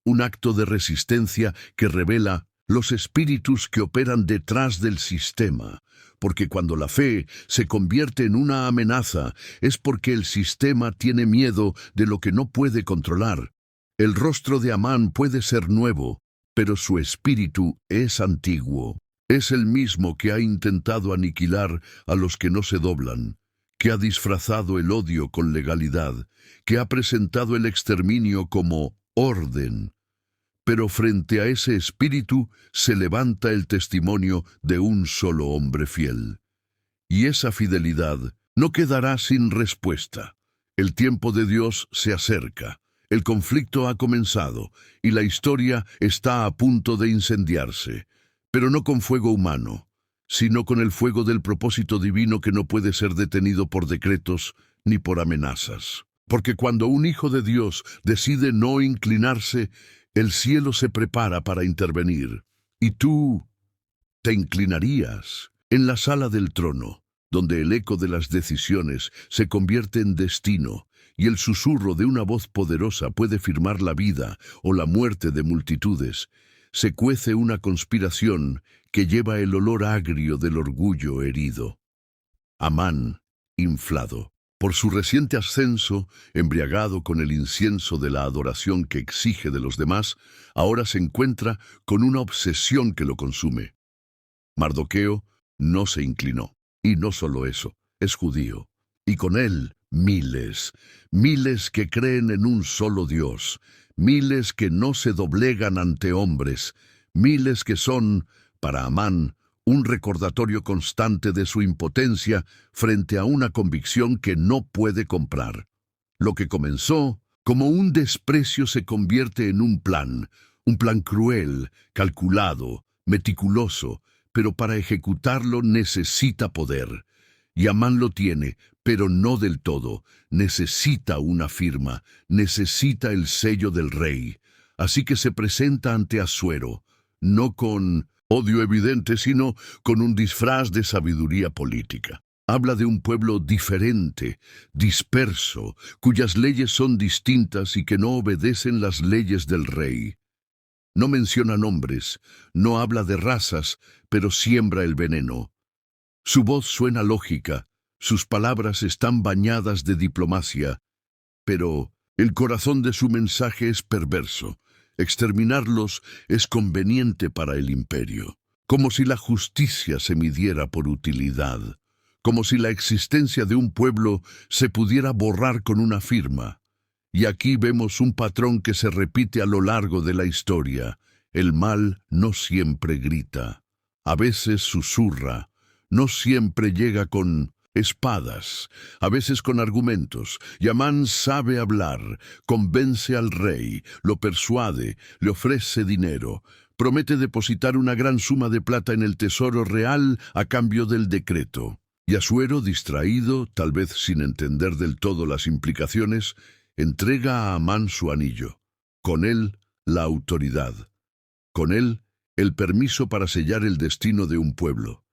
Un acto de resistencia que revela los espíritus que operan detrás del sistema, porque cuando la fe se convierte en una amenaza es porque el sistema tiene miedo de lo que no puede controlar. El rostro de Amán puede ser nuevo, pero su espíritu es antiguo. Es el mismo que ha intentado aniquilar a los que no se doblan, que ha disfrazado el odio con legalidad, que ha presentado el exterminio como orden. Pero frente a ese espíritu se levanta el testimonio de un solo hombre fiel. Y esa fidelidad no quedará sin respuesta. El tiempo de Dios se acerca, el conflicto ha comenzado y la historia está a punto de incendiarse, pero no con fuego humano, sino con el fuego del propósito divino que no puede ser detenido por decretos ni por amenazas. Porque cuando un hijo de Dios decide no inclinarse, el cielo se prepara para intervenir, y tú te inclinarías en la sala del trono, donde el eco de las decisiones se convierte en destino, y el susurro de una voz poderosa puede firmar la vida o la muerte de multitudes. Se cuece una conspiración que lleva el olor agrio del orgullo herido. Amán, inflado por su reciente ascenso, embriagado con el incienso de la adoración que exige de los demás, ahora se encuentra con una obsesión que lo consume. Mardoqueo no se inclinó, y no solo eso, es judío, y con él miles, miles que creen en un solo Dios, miles que no se doblegan ante hombres, miles que son, para Amán, un recordatorio constante de su impotencia frente a una convicción que no puede comprar. Lo que comenzó como un desprecio se convierte en un plan cruel, calculado, meticuloso, pero para ejecutarlo necesita poder. Y Amán lo tiene, pero no del todo. Necesita una firma, necesita el sello del rey. Así que se presenta ante Asuero, no con odio evidente, sino con un disfraz de sabiduría política. Habla de un pueblo diferente, disperso, cuyas leyes son distintas y que no obedecen las leyes del rey. No menciona nombres, no habla de razas, pero siembra el veneno. Su voz suena lógica, sus palabras están bañadas de diplomacia, pero el corazón de su mensaje es perverso. Exterminarlos es conveniente para el imperio, como si la justicia se midiera por utilidad, como si la existencia de un pueblo se pudiera borrar con una firma. Y aquí vemos un patrón que se repite a lo largo de la historia. El mal no siempre grita, a veces susurra, no siempre llega con espadas, a veces con argumentos. Y Amán sabe hablar, convence al rey, lo persuade, le ofrece dinero, promete depositar una gran suma de plata en el tesoro real a cambio del decreto. Y Asuero, distraído, tal vez sin entender del todo las implicaciones, entrega a Amán su anillo. Con él, la autoridad. Con él, el permiso para sellar el destino de un pueblo.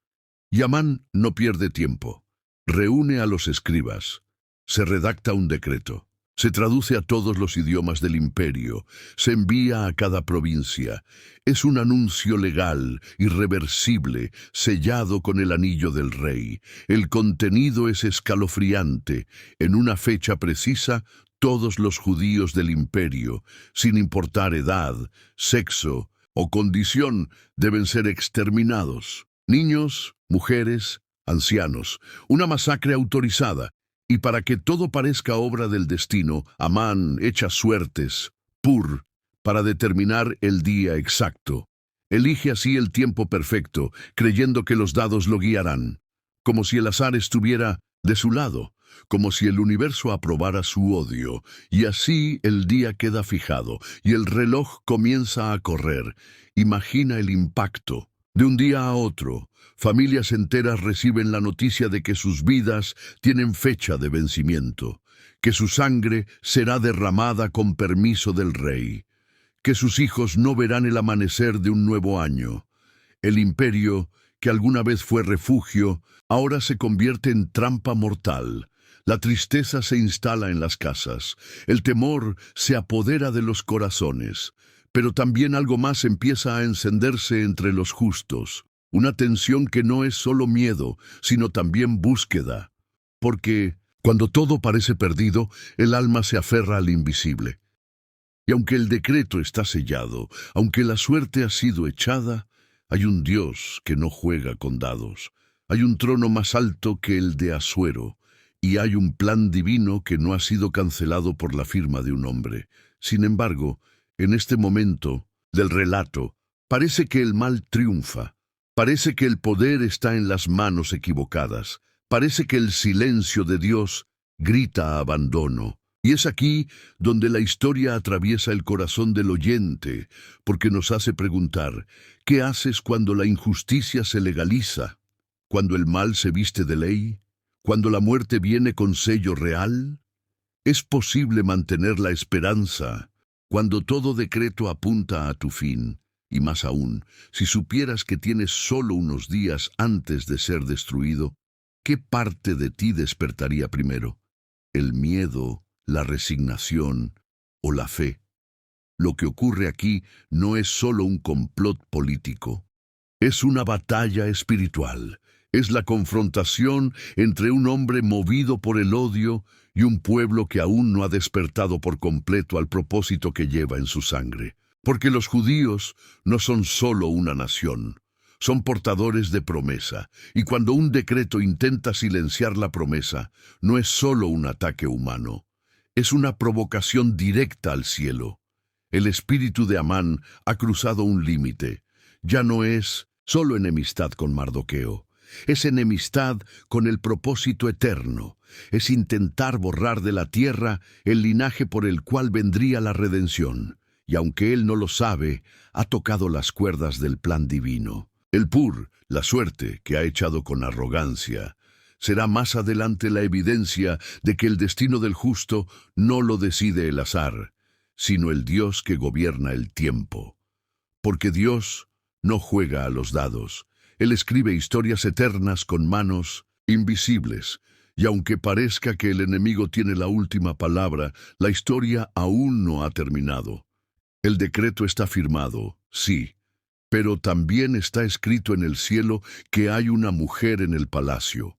Y Amán no pierde tiempo. Reúne a los escribas. Se redacta un decreto. Se traduce a todos los idiomas del imperio. Se envía a cada provincia. Es un anuncio legal, irreversible, sellado con el anillo del rey. El contenido es escalofriante. En una fecha precisa, todos los judíos del imperio, sin importar edad, sexo o condición, deben ser exterminados. Niños, mujeres, ancianos, una masacre autorizada, y para que todo parezca obra del destino, Amán echa suertes, para determinar el día exacto. Elige así el tiempo perfecto, creyendo que los dados lo guiarán, como si el azar estuviera de su lado, como si el universo aprobara su odio, y así el día queda fijado, y el reloj comienza a correr. Imagina el impacto. De un día a otro, familias enteras reciben la noticia de que sus vidas tienen fecha de vencimiento, que su sangre será derramada con permiso del rey, que sus hijos no verán el amanecer de un nuevo año. El imperio, que alguna vez fue refugio, ahora se convierte en trampa mortal. La tristeza se instala en las casas, el temor se apodera de los corazones, pero también algo más empieza a encenderse entre los justos, una tensión que no es solo miedo, sino también búsqueda, porque cuando todo parece perdido, el alma se aferra al invisible. Y aunque el decreto está sellado, aunque la suerte ha sido echada, hay un Dios que no juega con dados. Hay un trono más alto que el de Asuero, y hay un plan divino que no ha sido cancelado por la firma de un hombre. Sin embargo, en este momento del relato, parece que el mal triunfa. Parece que el poder está en las manos equivocadas. Parece que el silencio de Dios grita abandono. Y es aquí donde la historia atraviesa el corazón del oyente, porque nos hace preguntar, ¿qué haces cuando la injusticia se legaliza? ¿Cuando el mal se viste de ley? ¿Cuando la muerte viene con sello real? ¿Es posible mantener la esperanza cuando todo decreto apunta a tu fin? Y más aún, si supieras que tienes solo unos días antes de ser destruido, ¿qué parte de ti despertaría primero? ¿El miedo, la resignación o la fe? Lo que ocurre aquí no es solo un complot político, es una batalla espiritual. Es la confrontación entre un hombre movido por el odio y un pueblo que aún no ha despertado por completo al propósito que lleva en su sangre. Porque los judíos no son solo una nación, son portadores de promesa, y cuando un decreto intenta silenciar la promesa, no es solo un ataque humano, es una provocación directa al cielo. El espíritu de Amán ha cruzado un límite. Ya no es solo enemistad con Mardoqueo, es enemistad con el propósito eterno, es intentar borrar de la tierra el linaje por el cual vendría la redención. Y aunque él no lo sabe, ha tocado las cuerdas del plan divino. El Pur, la suerte que ha echado con arrogancia, será más adelante la evidencia de que el destino del justo no lo decide el azar, sino el Dios que gobierna el tiempo. Porque Dios no juega a los dados. Él escribe historias eternas con manos invisibles, y aunque parezca que el enemigo tiene la última palabra, la historia aún no ha terminado. El decreto está firmado, sí, pero también está escrito en el cielo que hay una mujer en el palacio,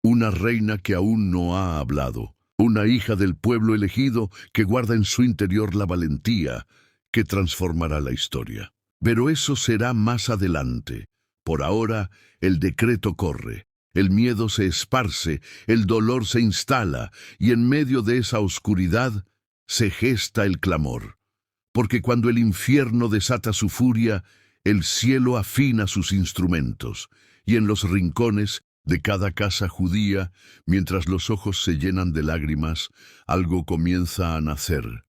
una reina que aún no ha hablado, una hija del pueblo elegido que guarda en su interior la valentía que transformará la historia. Pero eso será más adelante. Por ahora, el decreto corre, el miedo se esparce, el dolor se instala, y en medio de esa oscuridad se gesta el clamor. Porque cuando el infierno desata su furia, el cielo afina sus instrumentos, y en los rincones de cada casa judía, mientras los ojos se llenan de lágrimas, algo comienza a nacer.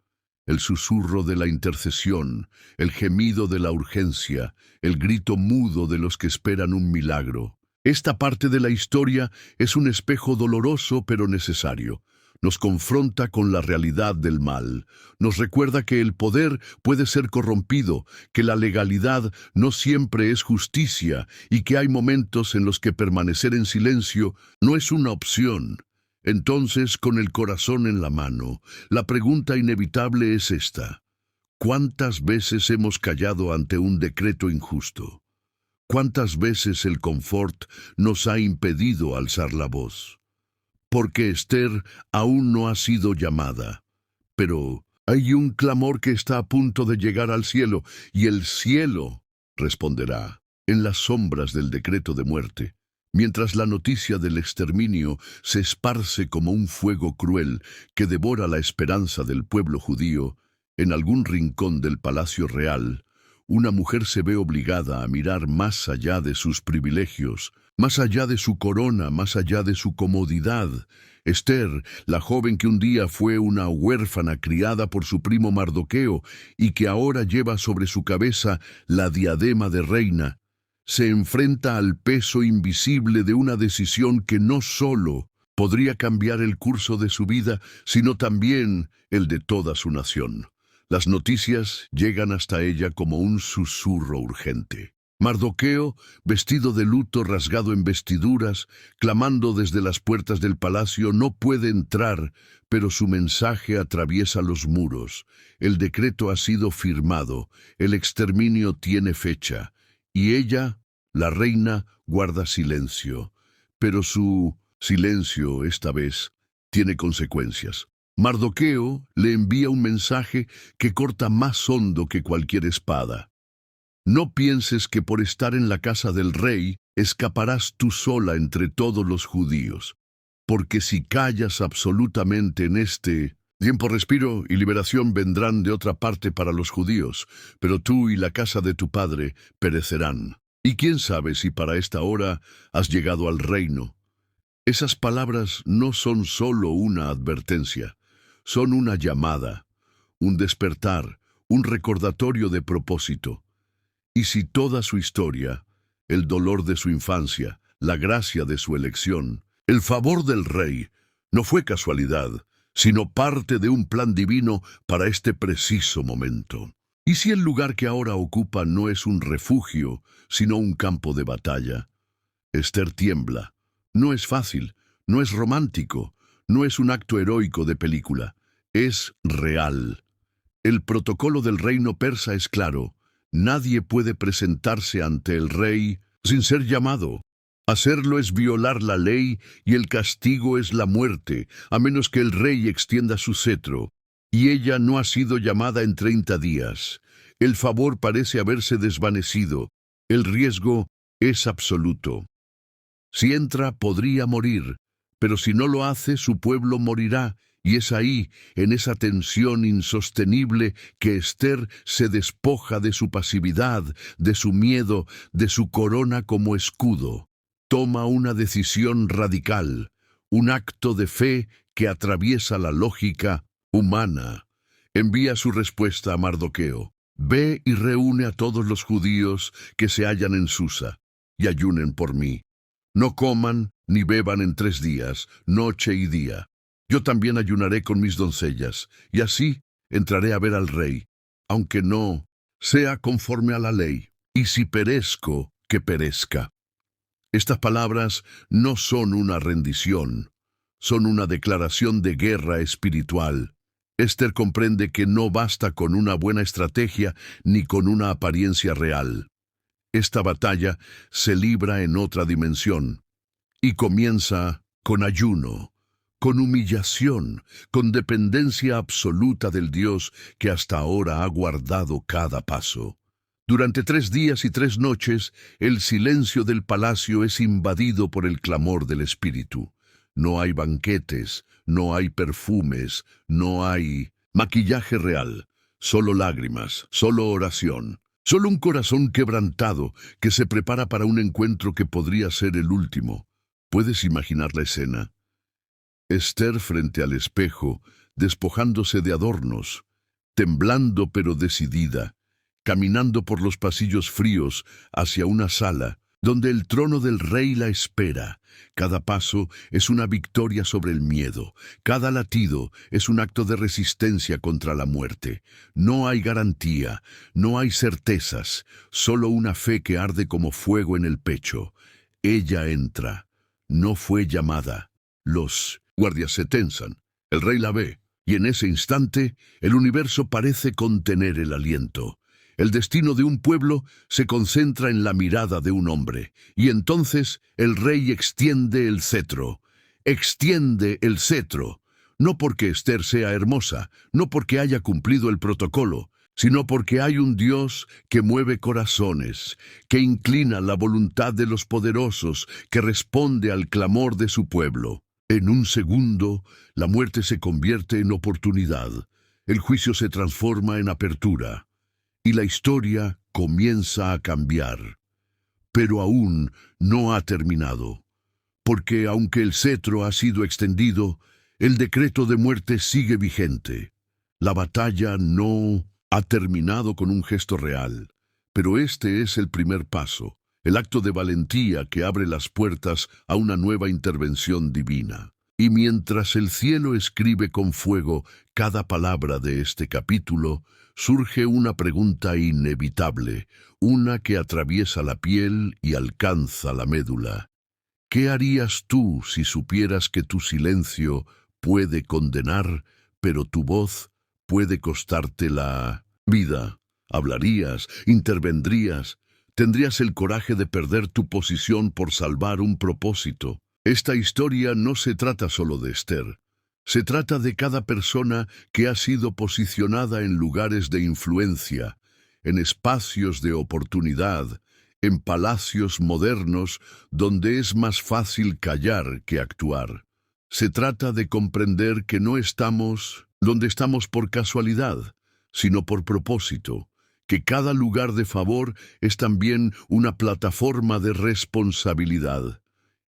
El susurro de la intercesión, el gemido de la urgencia, el grito mudo de los que esperan un milagro. Esta parte de la historia es un espejo doloroso pero necesario. Nos confronta con la realidad del mal, nos recuerda que el poder puede ser corrompido, que la legalidad no siempre es justicia y que hay momentos en los que permanecer en silencio no es una opción. Entonces, con el corazón en la mano, la pregunta inevitable es esta: ¿cuántas veces hemos callado ante un decreto injusto? ¿Cuántas veces el confort nos ha impedido alzar la voz? Porque Esther aún no ha sido llamada. Pero hay un clamor que está a punto de llegar al cielo, y el cielo responderá en las sombras del decreto de muerte. Mientras la noticia del exterminio se esparce como un fuego cruel que devora la esperanza del pueblo judío, en algún rincón del palacio real, una mujer se ve obligada a mirar más allá de sus privilegios, más allá de su corona, más allá de su comodidad. Esther, la joven que un día fue una huérfana criada por su primo Mardoqueo y que ahora lleva sobre su cabeza la diadema de reina, se enfrenta al peso invisible de una decisión que no solo podría cambiar el curso de su vida, sino también el de toda su nación. Las noticias llegan hasta ella como un susurro urgente. Mardoqueo, vestido de luto, rasgado en vestiduras, clamando desde las puertas del palacio, no puede entrar, pero su mensaje atraviesa los muros. El decreto ha sido firmado, el exterminio tiene fecha, y ella, la reina, guarda silencio. Pero su silencio, esta vez, tiene consecuencias. Mardoqueo le envía un mensaje que corta más hondo que cualquier espada. No pienses que por estar en la casa del rey escaparás tú sola entre todos los judíos, porque si callas absolutamente en este tiempo, respiro y liberación vendrán de otra parte para los judíos, pero tú y la casa de tu padre perecerán. Y quién sabe si para esta hora has llegado al reino. Esas palabras no son solo una advertencia, son una llamada, un despertar, un recordatorio de propósito. Y si toda su historia, el dolor de su infancia, la gracia de su elección, el favor del rey, no fue casualidad, sino parte de un plan divino para este preciso momento. Y si el lugar que ahora ocupa no es un refugio, sino un campo de batalla, Esther tiembla. No es fácil, no es romántico, no es un acto heroico de película, es real. El protocolo del reino persa es claro. Nadie puede presentarse ante el rey sin ser llamado. Hacerlo es violar la ley y el castigo es la muerte, a menos que el rey extienda su cetro. Y ella no ha sido llamada en 30 días. El favor parece haberse desvanecido. El riesgo es absoluto. Si entra, podría morir, pero si no lo hace, su pueblo morirá. Y es ahí, en esa tensión insostenible, que Esther se despoja de su pasividad, de su miedo, de su corona como escudo. Toma una decisión radical, un acto de fe que atraviesa la lógica humana. Envía su respuesta a Mardoqueo. Ve y reúne a todos los judíos que se hallan en Susa, y ayunen por mí. No coman ni beban en 3 días, noche y día. Yo también ayunaré con mis doncellas, y así entraré a ver al rey, aunque no sea conforme a la ley, y si perezco, que perezca. Estas palabras no son una rendición, son una declaración de guerra espiritual. Esther comprende que no basta con una buena estrategia ni con una apariencia real. Esta batalla se libra en otra dimensión, y comienza con ayuno, con humillación, con dependencia absoluta del Dios que hasta ahora ha guardado cada paso. Durante 3 días y 3 noches, el silencio del palacio es invadido por el clamor del Espíritu. No hay banquetes, no hay perfumes, no hay maquillaje real, solo lágrimas, solo oración, solo un corazón quebrantado que se prepara para un encuentro que podría ser el último. ¿Puedes imaginar la escena? Esther frente al espejo, despojándose de adornos, temblando pero decidida, caminando por los pasillos fríos hacia una sala donde el trono del rey la espera. Cada paso es una victoria sobre el miedo, cada latido es un acto de resistencia contra la muerte. No hay garantía, no hay certezas, solo una fe que arde como fuego en el pecho. Ella entra, no fue llamada. Los guardias se tensan, el rey la ve, y en ese instante el universo parece contener el aliento. El destino de un pueblo se concentra en la mirada de un hombre, y entonces el rey extiende el cetro. Extiende el cetro, no porque Esther sea hermosa, no porque haya cumplido el protocolo, sino porque hay un Dios que mueve corazones, que inclina la voluntad de los poderosos, que responde al clamor de su pueblo. En un segundo, la muerte se convierte en oportunidad, el juicio se transforma en apertura. y la historia comienza a cambiar. Pero aún no ha terminado, porque aunque el cetro ha sido extendido, el decreto de muerte sigue vigente. La batalla no ha terminado con un gesto real, pero este es el primer paso, el acto de valentía que abre las puertas a una nueva intervención divina. Y mientras el cielo escribe con fuego cada palabra de este capítulo, surge una pregunta inevitable, una que atraviesa la piel y alcanza la médula. ¿Qué harías tú si supieras que tu silencio puede condenar, pero tu voz puede costarte la vida? ¿Hablarías? ¿Intervendrías? ¿Tendrías el coraje de perder tu posición por salvar un propósito? Esta historia no se trata solo de Esther. Se trata de cada persona que ha sido posicionada en lugares de influencia, en espacios de oportunidad, en palacios modernos donde es más fácil callar que actuar. Se trata de comprender que no estamos donde estamos por casualidad, sino por propósito, que cada lugar de favor es también una plataforma de responsabilidad,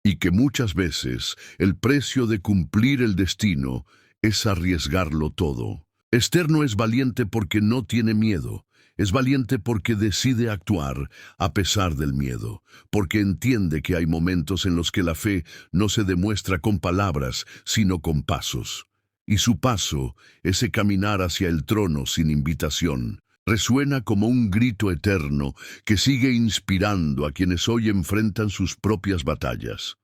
y que muchas veces el precio de cumplir el destino es arriesgarlo todo. Esther no es valiente porque no tiene miedo. Es valiente porque decide actuar a pesar del miedo, porque entiende que hay momentos en los que la fe no se demuestra con palabras, sino con pasos. Y su paso, ese caminar hacia el trono sin invitación, resuena como un grito eterno que sigue inspirando a quienes hoy enfrentan sus propias batallas.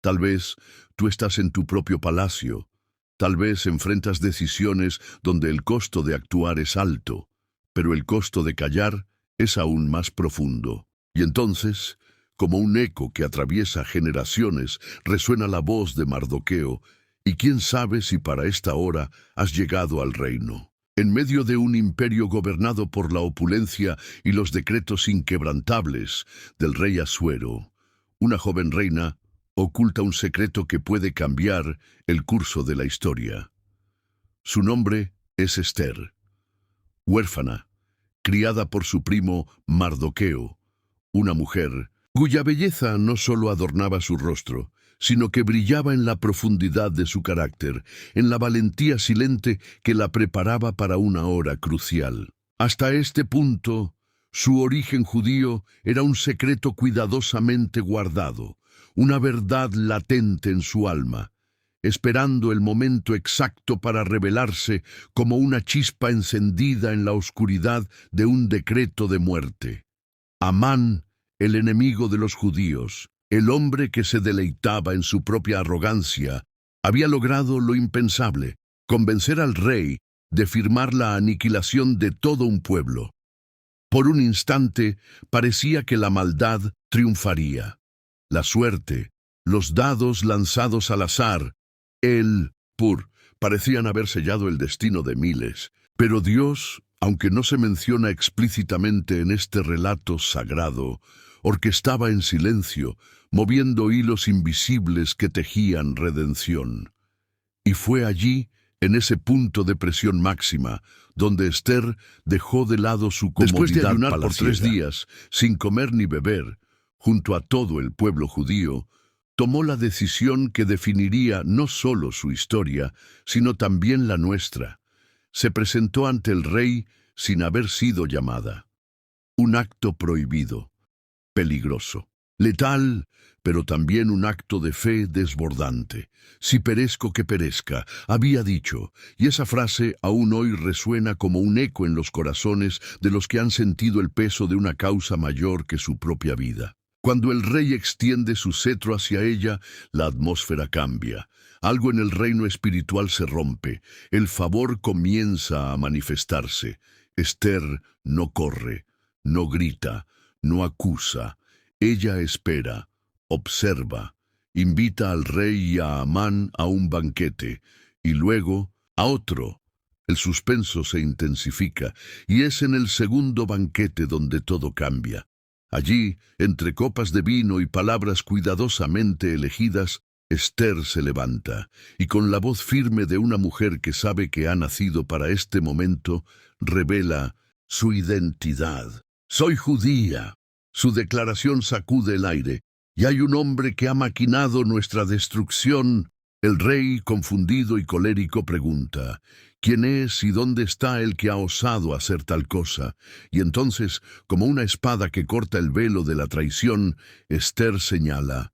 Tal vez tú estás en tu propio palacio, tal vez enfrentas decisiones donde el costo de actuar es alto, pero el costo de callar es aún más profundo. Y entonces, como un eco que atraviesa generaciones, resuena la voz de Mardoqueo, y quién sabe si para esta hora has llegado al reino. En medio de un imperio gobernado por la opulencia y los decretos inquebrantables del rey Asuero, una joven reina oculta un secreto que puede cambiar el curso de la historia. Su nombre es Esther, huérfana, criada por su primo Mardoqueo, una mujer cuya belleza no solo adornaba su rostro, sino que brillaba en la profundidad de su carácter, en la valentía silente que la preparaba para una hora crucial. Hasta este punto, su origen judío era un secreto cuidadosamente guardado, una verdad latente en su alma, esperando el momento exacto para revelarse como una chispa encendida en la oscuridad de un decreto de muerte. Amán, el enemigo de los judíos, el hombre que se deleitaba en su propia arrogancia, había logrado lo impensable, convencer al rey de firmar la aniquilación de todo un pueblo. Por un instante parecía que la maldad triunfaría. La suerte, los dados lanzados al azar, el Pur, parecían haber sellado el destino de miles. Pero Dios, aunque no se menciona explícitamente en este relato sagrado, orquestaba en silencio, moviendo hilos invisibles que tejían redención. Y fue allí, en ese punto de presión máxima, donde Esther dejó de lado su comodidad. Después de ayunar por 3 días, sin comer ni beber, junto a todo el pueblo judío, tomó la decisión que definiría no solo su historia, sino también la nuestra. Se presentó ante el rey sin haber sido llamada. Un acto prohibido, peligroso, letal, pero también un acto de fe desbordante. Si perezco que perezca, había dicho, y esa frase aún hoy resuena como un eco en los corazones de los que han sentido el peso de una causa mayor que su propia vida. Cuando el rey extiende su cetro hacia ella, la atmósfera cambia. Algo en el reino espiritual se rompe. El favor comienza a manifestarse. Esther no corre, no grita, no acusa. Ella espera, observa, invita al rey y a Amán a un banquete, y luego a otro. El suspenso se intensifica, y es en el segundo banquete donde todo cambia. Allí, entre copas de vino y palabras cuidadosamente elegidas, Esther se levanta, y con la voz firme de una mujer que sabe que ha nacido para este momento, revela su identidad. Soy judía. Su declaración sacude el aire. Y hay un hombre que ha maquinado nuestra destrucción. El rey, confundido y colérico, pregunta: ¿quién es y dónde está el que ha osado hacer tal cosa? Y entonces, como una espada que corta el velo de la traición, Ester señala: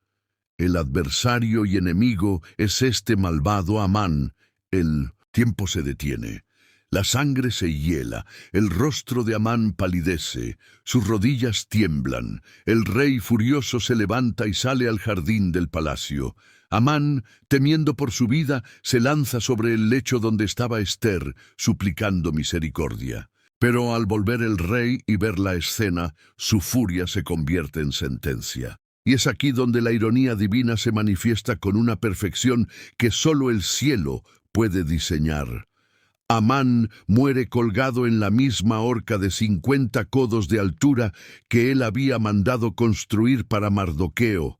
el adversario y enemigo es este malvado Amán. El tiempo se detiene. La sangre se hiela, el rostro de Amán palidece, sus rodillas tiemblan, el rey furioso se levanta y sale al jardín del palacio. Amán, temiendo por su vida, se lanza sobre el lecho donde estaba Ester, suplicando misericordia. Pero al volver el rey y ver la escena, su furia se convierte en sentencia. Y es aquí donde la ironía divina se manifiesta con una perfección que solo el cielo puede diseñar. Amán muere colgado en la misma horca de 50 codos de altura que él había mandado construir para Mardoqueo.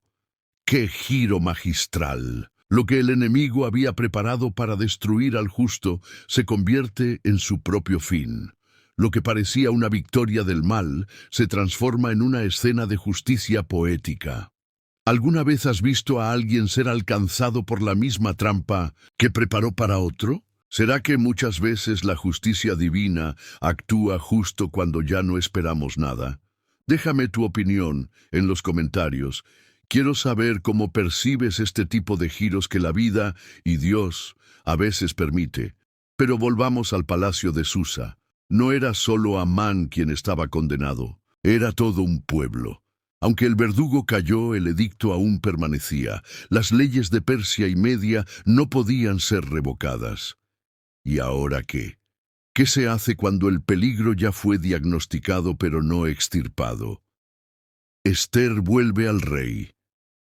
¡Qué giro magistral! Lo que el enemigo había preparado para destruir al justo se convierte en su propio fin. Lo que parecía una victoria del mal se transforma en una escena de justicia poética. ¿Alguna vez has visto a alguien ser alcanzado por la misma trampa que preparó para otro? ¿Será que muchas veces la justicia divina actúa justo cuando ya no esperamos nada? Déjame tu opinión en los comentarios. Quiero saber cómo percibes este tipo de giros que la vida y Dios a veces permite. Pero volvamos al palacio de Susa. No era solo Amán quien estaba condenado, era todo un pueblo. Aunque el verdugo cayó, el edicto aún permanecía. Las leyes de Persia y Media no podían ser revocadas. ¿Y ahora qué? ¿Qué se hace cuando el peligro ya fue diagnosticado pero no extirpado? Ester vuelve al rey.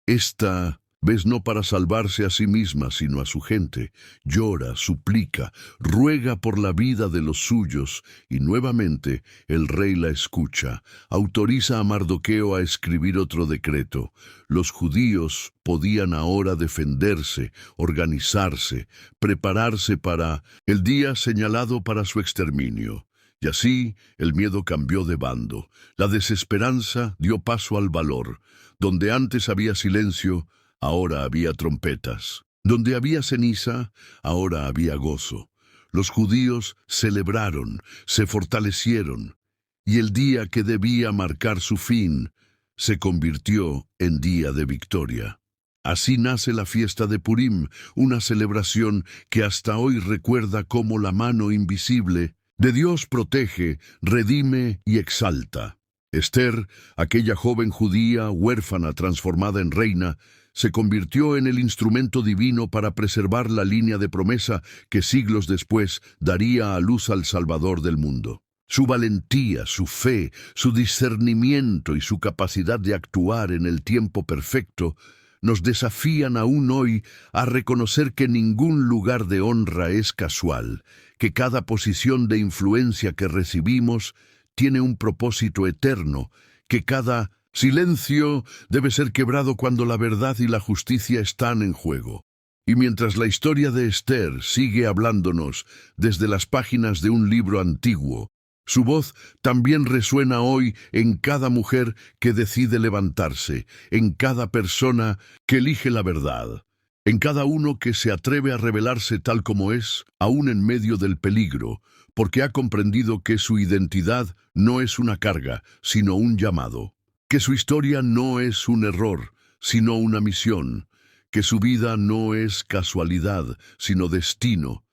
Esta vez no para salvarse a sí misma, sino a su gente. Llora, suplica, ruega por la vida de los suyos, y nuevamente el rey la escucha. Autoriza a Mardoqueo a escribir otro decreto. Los judíos podían ahora defenderse, organizarse, prepararse para el día señalado para su exterminio. Y así el miedo cambió de bando. La desesperanza dio paso al valor. Donde antes había silencio, ahora había trompetas. Donde había ceniza, ahora había gozo. Los judíos celebraron, se fortalecieron, y el día que debía marcar su fin se convirtió en día de victoria. Así nace la fiesta de Purim, una celebración que hasta hoy recuerda cómo la mano invisible de Dios protege, redime y exalta. Ester, aquella joven judía huérfana transformada en reina, se convirtió en el instrumento divino para preservar la línea de promesa que siglos después daría a luz al Salvador del mundo. Su valentía, su fe, su discernimiento y su capacidad de actuar en el tiempo perfecto nos desafían aún hoy a reconocer que ningún lugar de honra es casual, que cada posición de influencia que recibimos tiene un propósito eterno, que cada silencio debe ser quebrado cuando la verdad y la justicia están en juego. Y mientras la historia de Ester sigue hablándonos desde las páginas de un libro antiguo, su voz también resuena hoy en cada mujer que decide levantarse, en cada persona que elige la verdad, en cada uno que se atreve a revelarse tal como es, aún en medio del peligro, porque ha comprendido que su identidad no es una carga, sino un llamado, que su historia no es un error, sino una misión, que su vida no es casualidad, sino destino.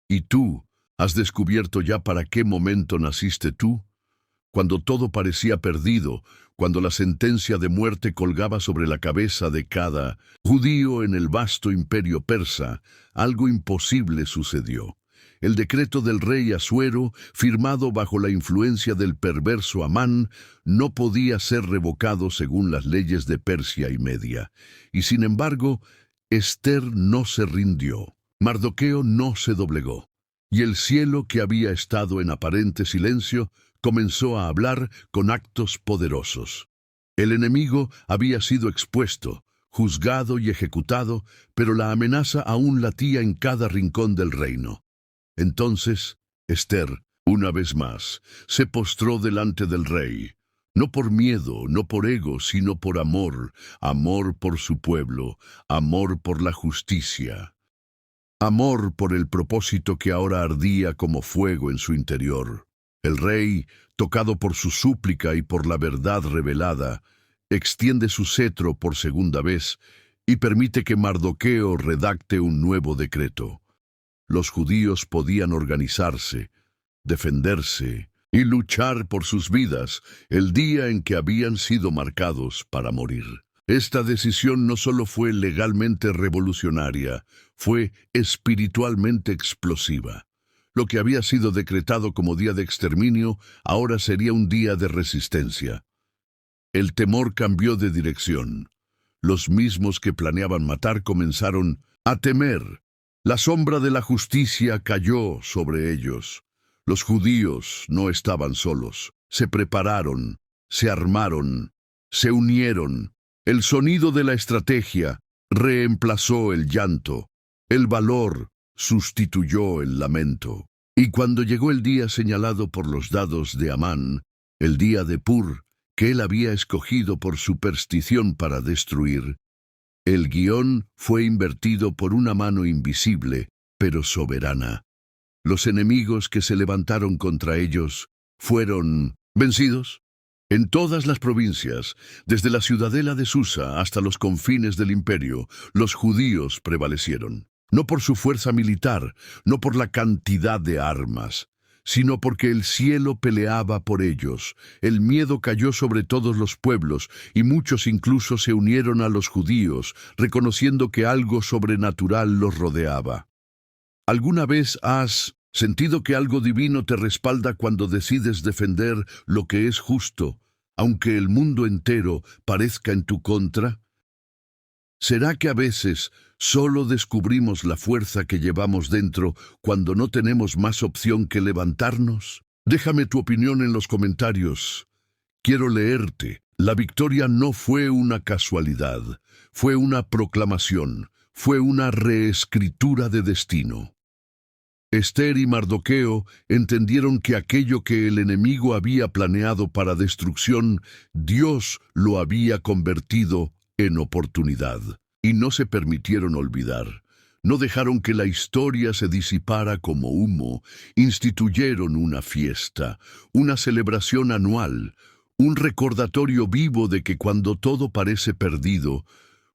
¿Y tú has descubierto ya para qué momento naciste tú? Cuando todo parecía perdido, cuando la sentencia de muerte colgaba sobre la cabeza de cada judío en el vasto imperio persa, algo imposible sucedió. El decreto del rey Asuero, firmado bajo la influencia del perverso Amán, no podía ser revocado según las leyes de Persia y Media. Y sin embargo, Ester no se rindió. Mardoqueo no se doblegó. Y el cielo, que había estado en aparente silencio, comenzó a hablar con actos poderosos. El enemigo había sido expuesto, juzgado y ejecutado, pero la amenaza aún latía en cada rincón del reino. Entonces, Ester, Una vez más, se postró delante del rey, no por miedo, no por ego, sino por amor, amor por su pueblo, amor por la justicia, amor por el propósito que ahora ardía como fuego en su interior. El rey, tocado por su súplica y por la verdad revelada, extiende su cetro por segunda vez y permite que Mardoqueo redacte un nuevo decreto. Los judíos podían organizarse, defenderse y luchar por sus vidas el día en que habían sido marcados para morir. Esta decisión no solo fue legalmente revolucionaria, fue espiritualmente explosiva. Lo que había sido decretado como día de exterminio ahora sería un día de resistencia. El temor cambió de dirección. Los mismos que planeaban matar comenzaron a temer. La sombra de la justicia cayó sobre ellos. Los judíos no estaban solos. Se prepararon, se armaron, se unieron. El sonido de la estrategia reemplazó el llanto. El valor sustituyó el lamento. Y cuando llegó el día señalado por los dados de Amán, el día de Pur, que él había escogido por superstición para destruir, el guión fue invertido por una mano invisible, pero soberana. Los enemigos que se levantaron contra ellos fueron vencidos. En todas las provincias, desde la ciudadela de Susa hasta los confines del imperio, los judíos prevalecieron. No por su fuerza militar, no por la cantidad de armas, sino porque el cielo peleaba por ellos. El miedo cayó sobre todos los pueblos, y muchos incluso se unieron a los judíos, reconociendo que algo sobrenatural los rodeaba. ¿Alguna vez has sentido que algo divino te respalda cuando decides defender lo que es justo, aunque el mundo entero parezca en tu contra? ¿Será que a veces solo descubrimos la fuerza que llevamos dentro cuando no tenemos más opción que levantarnos? Déjame tu opinión en los comentarios. Quiero leerte. La victoria no fue una casualidad, fue una proclamación, fue una reescritura de destino. Ester y Mardoqueo entendieron que aquello que el enemigo había planeado para destrucción, Dios lo había convertido en oportunidad, y no se permitieron olvidar. No dejaron que la historia se disipara como humo. Instituyeron una fiesta, una celebración anual, un recordatorio vivo de que cuando todo parece perdido,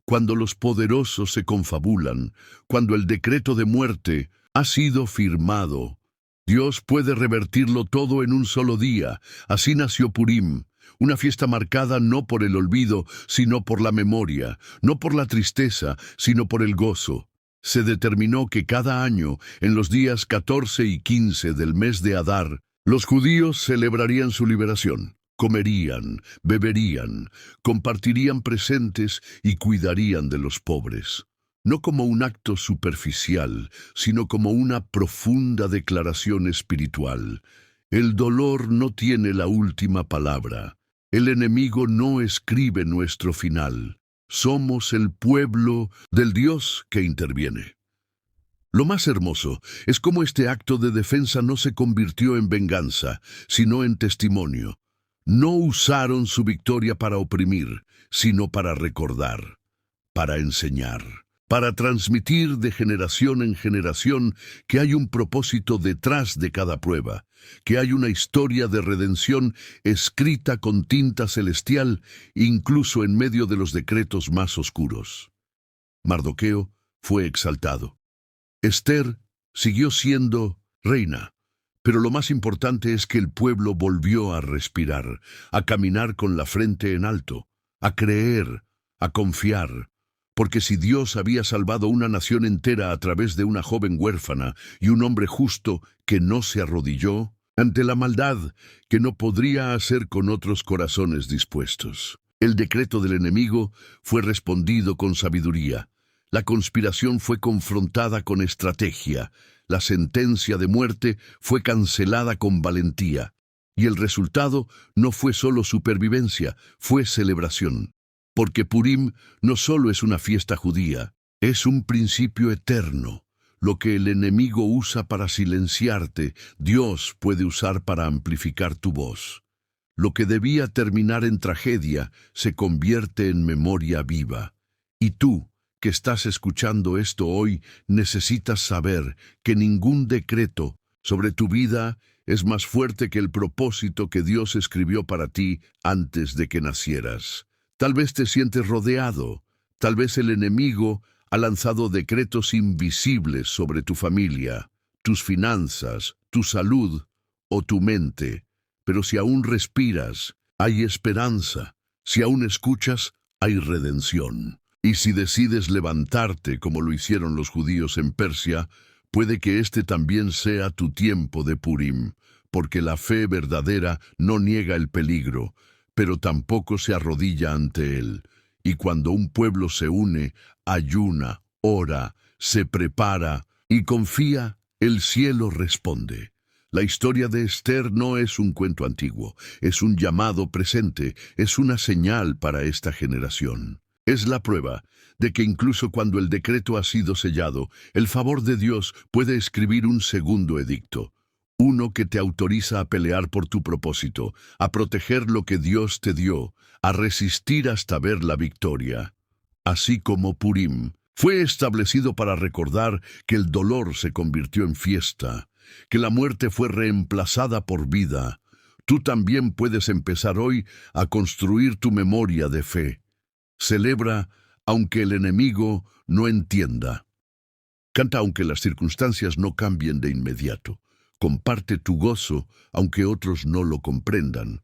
cuando los poderosos se confabulan, cuando el decreto de muerte ha sido firmado, Dios puede revertirlo todo en un solo día. Así nació Purim, una fiesta marcada no por el olvido, sino por la memoria, no por la tristeza, sino por el gozo. Se determinó que cada año, en los días 14 y 15 del mes de Adar, los judíos celebrarían su liberación. Comerían, beberían, compartirían presentes y cuidarían de los pobres. No como un acto superficial, sino como una profunda declaración espiritual. El dolor no tiene la última palabra. El enemigo no escribe nuestro final. Somos el pueblo del Dios que interviene. Lo más hermoso es cómo este acto de defensa no se convirtió en venganza, sino en testimonio. No usaron su victoria para oprimir, sino para recordar, para enseñar, para transmitir de generación en generación que hay un propósito detrás de cada prueba, que hay una historia de redención escrita con tinta celestial, incluso en medio de los decretos más oscuros. Mardoqueo fue exaltado. Ester siguió siendo reina, pero lo más importante es que el pueblo volvió a respirar, a caminar con la frente en alto, a creer, a confiar. Porque si Dios había salvado una nación entera a través de una joven huérfana y un hombre justo que no se arrodilló ante la maldad, que no podría hacer con otros corazones dispuestos. El decreto del enemigo fue respondido con sabiduría. La conspiración fue confrontada con estrategia. La sentencia de muerte fue cancelada con valentía. Y el resultado no fue solo supervivencia, fue celebración. Porque Purim no solo es una fiesta judía, es un principio eterno. Lo que el enemigo usa para silenciarte, Dios puede usar para amplificar tu voz. Lo que debía terminar en tragedia se convierte en memoria viva. Y tú, que estás escuchando esto hoy, necesitas saber que ningún decreto sobre tu vida es más fuerte que el propósito que Dios escribió para ti antes de que nacieras. Tal vez te sientes rodeado, tal vez el enemigo ha lanzado decretos invisibles sobre tu familia, tus finanzas, tu salud o tu mente. Pero si aún respiras, hay esperanza. Si aún escuchas, hay redención. Y si decides levantarte como lo hicieron los judíos en Persia, puede que este también sea tu tiempo de Purim, porque la fe verdadera no niega el peligro, pero tampoco se arrodilla ante él. Y cuando un pueblo se une, ayuna, ora, se prepara y confía, el cielo responde. La historia de Esther no es un cuento antiguo, es un llamado presente, es una señal para esta generación. Es la prueba de que incluso cuando el decreto ha sido sellado, el favor de Dios puede escribir un segundo edicto. Uno que te autoriza a pelear por tu propósito, a proteger lo que Dios te dio, a resistir hasta ver la victoria. Así como Purim fue establecido para recordar que el dolor se convirtió en fiesta, que la muerte fue reemplazada por vida, tú también puedes empezar hoy a construir tu memoria de fe. Celebra aunque el enemigo no entienda. Canta aunque las circunstancias no cambien de inmediato. Comparte tu gozo aunque otros no lo comprendan.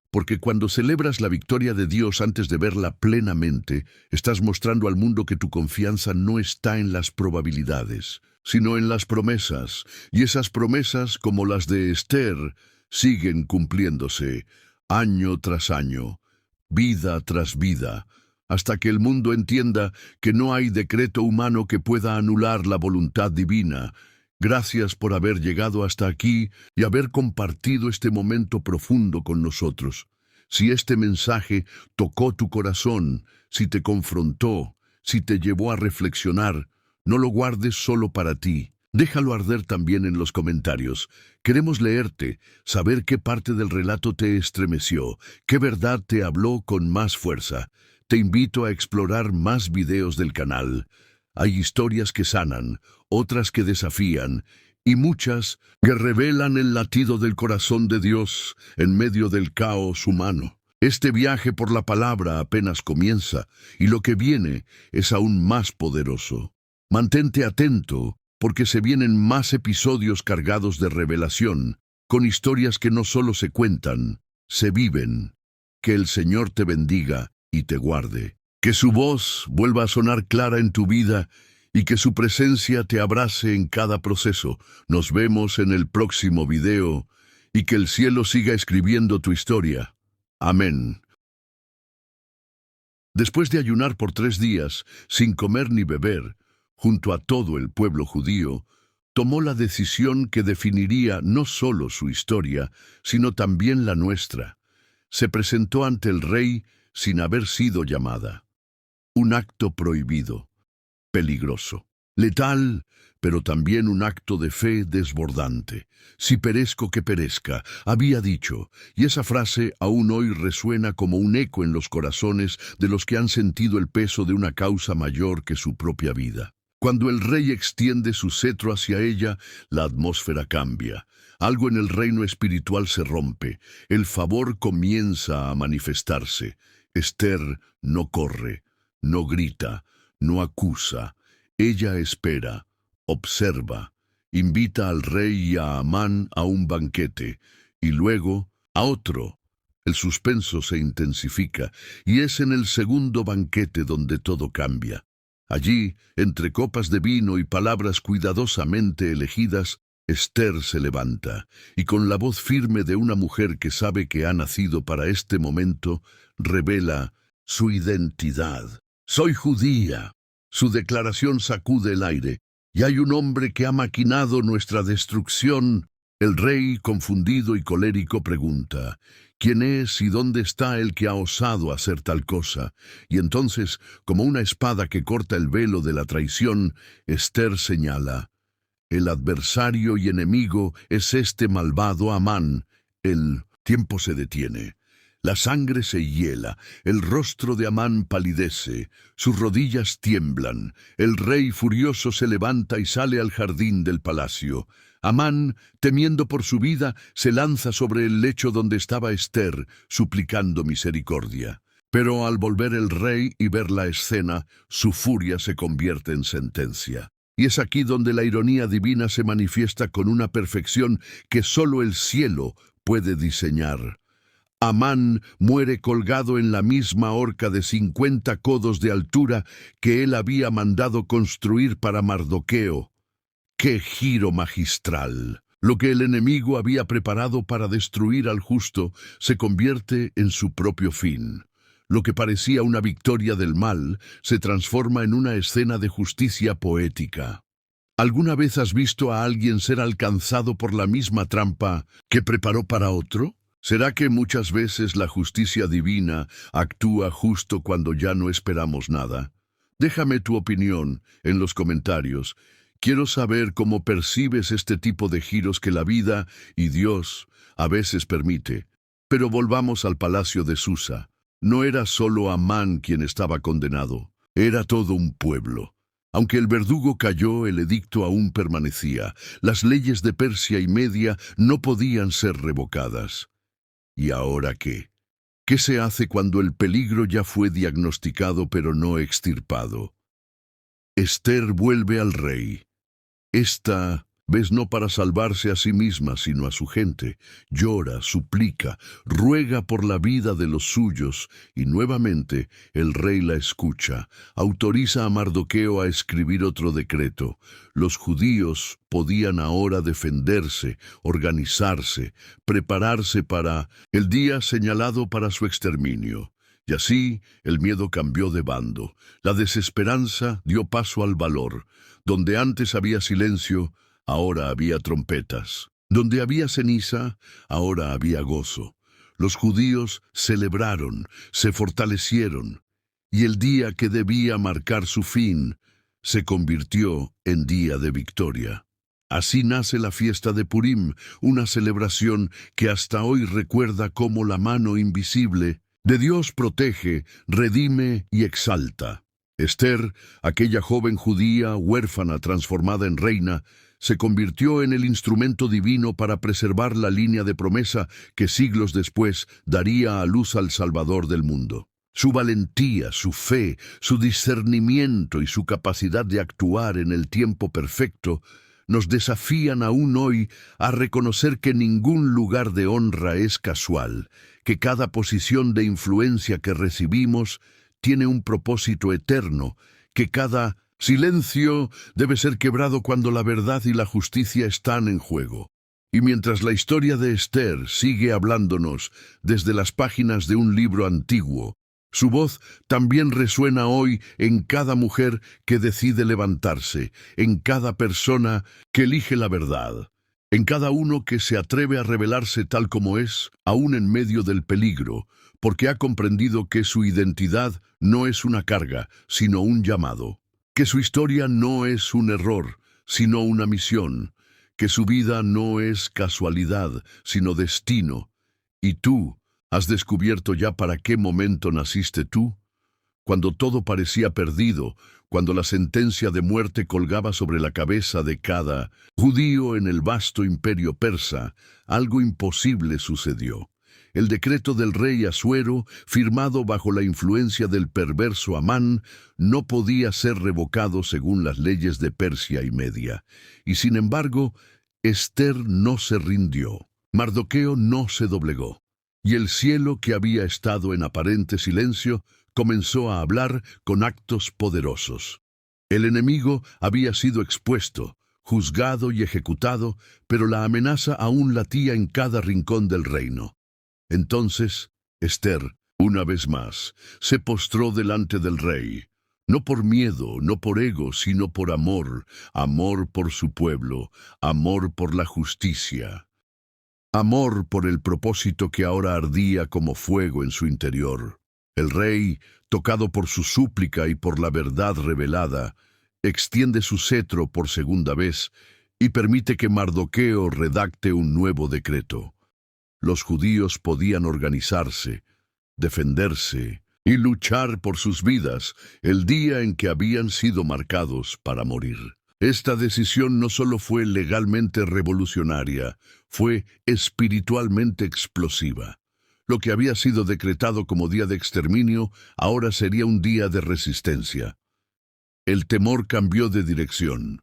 Porque cuando celebras la victoria de Dios antes de verla plenamente, estás mostrando al mundo que tu confianza no está en las probabilidades, sino en las promesas. Y esas promesas, como las de Esther, siguen cumpliéndose año tras año, vida tras vida, hasta que el mundo entienda que no hay decreto humano que pueda anular la voluntad divina. Gracias por haber llegado hasta aquí y haber compartido este momento profundo con nosotros. Si este mensaje tocó tu corazón, si te confrontó, si te llevó a reflexionar, no lo guardes solo para ti. Déjalo arder también en los comentarios. Queremos leerte, saber qué parte del relato te estremeció, qué verdad te habló con más fuerza. Te invito a explorar más videos del canal. Hay historias que sanan, otras que desafían, y muchas que revelan el latido del corazón de Dios en medio del caos humano. Este viaje por la palabra apenas comienza, y lo que viene es aún más poderoso. Mantente atento, porque se vienen más episodios cargados de revelación, con historias que no solo se cuentan, se viven. Que el Señor te bendiga y te guarde. Que su voz vuelva a sonar clara en tu vida y que su presencia te abrace en cada proceso. Nos vemos en el próximo video y que el cielo siga escribiendo tu historia. Amén. Después de ayunar por 3 días, sin comer ni beber, junto a todo el pueblo judío, tomó la decisión que definiría no solo su historia, sino también la nuestra. Se presentó ante el rey sin haber sido llamada. Un acto prohibido, peligroso, letal, pero también un acto de fe desbordante. Si perezco que perezca, había dicho, y esa frase aún hoy resuena como un eco en los corazones de los que han sentido el peso de una causa mayor que su propia vida. Cuando el rey extiende su cetro hacia ella, la atmósfera cambia. Algo en el reino espiritual se rompe. El favor comienza a manifestarse. Esther no corre, no grita, no acusa. Ella espera, observa, invita al rey y a Amán a un banquete, y luego a otro. El suspenso se intensifica, y es en el segundo banquete donde todo cambia. Allí, entre copas de vino y palabras cuidadosamente elegidas, Esther se levanta, y con la voz firme de una mujer que sabe que ha nacido para este momento, revela su identidad. Soy judía. Su declaración sacude el aire, y hay un hombre que ha maquinado nuestra destrucción. El rey, confundido y colérico, pregunta, ¿quién es y dónde está el que ha osado hacer tal cosa? Y entonces, como una espada que corta el velo de la traición, Esther señala, El adversario y enemigo es este malvado Amán. El tiempo se detiene. La sangre se hiela, el rostro de Amán palidece, sus rodillas tiemblan, el rey furioso se levanta y sale al jardín del palacio. Amán, temiendo por su vida, se lanza sobre el lecho donde estaba Ester, suplicando misericordia. Pero al volver el rey y ver la escena, su furia se convierte en sentencia. Y es aquí donde la ironía divina se manifiesta con una perfección que solo el cielo puede diseñar. Amán muere colgado en la misma horca de 50 codos de altura que él había mandado construir para Mardoqueo. ¡Qué giro magistral! Lo que el enemigo había preparado para destruir al justo se convierte en su propio fin. Lo que parecía una victoria del mal se transforma en una escena de justicia poética. ¿Alguna vez has visto a alguien ser alcanzado por la misma trampa que preparó para otro? ¿Será que muchas veces la justicia divina actúa justo cuando ya no esperamos nada? Déjame tu opinión en los comentarios. Quiero saber cómo percibes este tipo de giros que la vida y Dios a veces permite. Pero volvamos al palacio de Susa. No era solo Amán quien estaba condenado, era todo un pueblo. Aunque el verdugo cayó, el edicto aún permanecía. Las leyes de Persia y Media no podían ser revocadas. ¿Y ahora qué? ¿Qué se hace cuando el peligro ya fue diagnosticado pero no extirpado? Ester vuelve al rey. Esta vez no para salvarse a sí misma, sino a su gente. Llora, suplica, ruega por la vida de los suyos, y nuevamente el rey la escucha. Autoriza a Mardoqueo a escribir otro decreto. Los judíos podían ahora defenderse, organizarse, prepararse para el día señalado para su exterminio. Y así el miedo cambió de bando. La desesperanza dio paso al valor. Donde antes había silencio, ahora había trompetas. Donde había ceniza, ahora había gozo. Los judíos celebraron, se fortalecieron, y el día que debía marcar su fin se convirtió en día de victoria. Así nace la fiesta de Purim, una celebración que hasta hoy recuerda cómo la mano invisible de Dios protege, redime y exalta. Ester, aquella joven judía huérfana transformada en reina, se convirtió en el instrumento divino para preservar la línea de promesa que siglos después daría a luz al Salvador del mundo. Su valentía, su fe, su discernimiento y su capacidad de actuar en el tiempo perfecto nos desafían aún hoy a reconocer que ningún lugar de honra es casual, que cada posición de influencia que recibimos tiene un propósito eterno, que cada silencio debe ser quebrado cuando la verdad y la justicia están en juego. Y mientras la historia de Ester sigue hablándonos desde las páginas de un libro antiguo, su voz también resuena hoy en cada mujer que decide levantarse, en cada persona que elige la verdad, en cada uno que se atreve a revelarse tal como es, aún en medio del peligro, porque ha comprendido que su identidad no es una carga, sino un llamado, que su historia no es un error, sino una misión, que su vida no es casualidad, sino destino. ¿Y tú has descubierto ya para qué momento naciste tú? Cuando todo parecía perdido, cuando la sentencia de muerte colgaba sobre la cabeza de cada judío en el vasto imperio persa, algo imposible sucedió. El decreto del rey Asuero, firmado bajo la influencia del perverso Amán, no podía ser revocado según las leyes de Persia y Media. Y sin embargo, Ester no se rindió. Mardoqueo no se doblegó. Y el cielo, que había estado en aparente silencio, comenzó a hablar con actos poderosos. El enemigo había sido expuesto, juzgado y ejecutado, pero la amenaza aún latía en cada rincón del reino. Entonces, Ester, una vez más, se postró delante del rey, no por miedo, no por ego, sino por amor, amor por su pueblo, amor por la justicia, amor por el propósito que ahora ardía como fuego en su interior. El rey, tocado por su súplica y por la verdad revelada, extiende su cetro por segunda vez, y permite que Mardoqueo redacte un nuevo decreto. Los judíos podían organizarse, defenderse y luchar por sus vidas el día en que habían sido marcados para morir. Esta decisión no solo fue legalmente revolucionaria, fue espiritualmente explosiva. Lo que había sido decretado como día de exterminio ahora sería un día de resistencia. El temor cambió de dirección.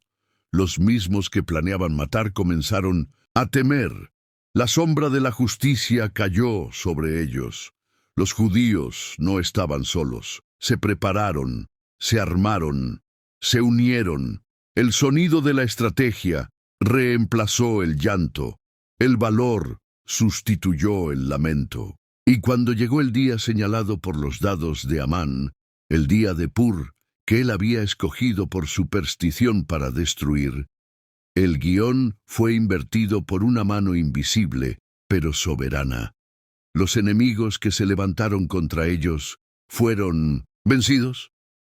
Los mismos que planeaban matar comenzaron a temer. La sombra de la justicia cayó sobre ellos. Los judíos no estaban solos. Se prepararon, se armaron, se unieron. El sonido de la estrategia reemplazó el llanto. El valor sustituyó el lamento. Y cuando llegó el día señalado por los dados de Amán, el día de Pur, que él había escogido por superstición para destruir, el guión fue invertido por una mano invisible, pero soberana. Los enemigos que se levantaron contra ellos fueron vencidos.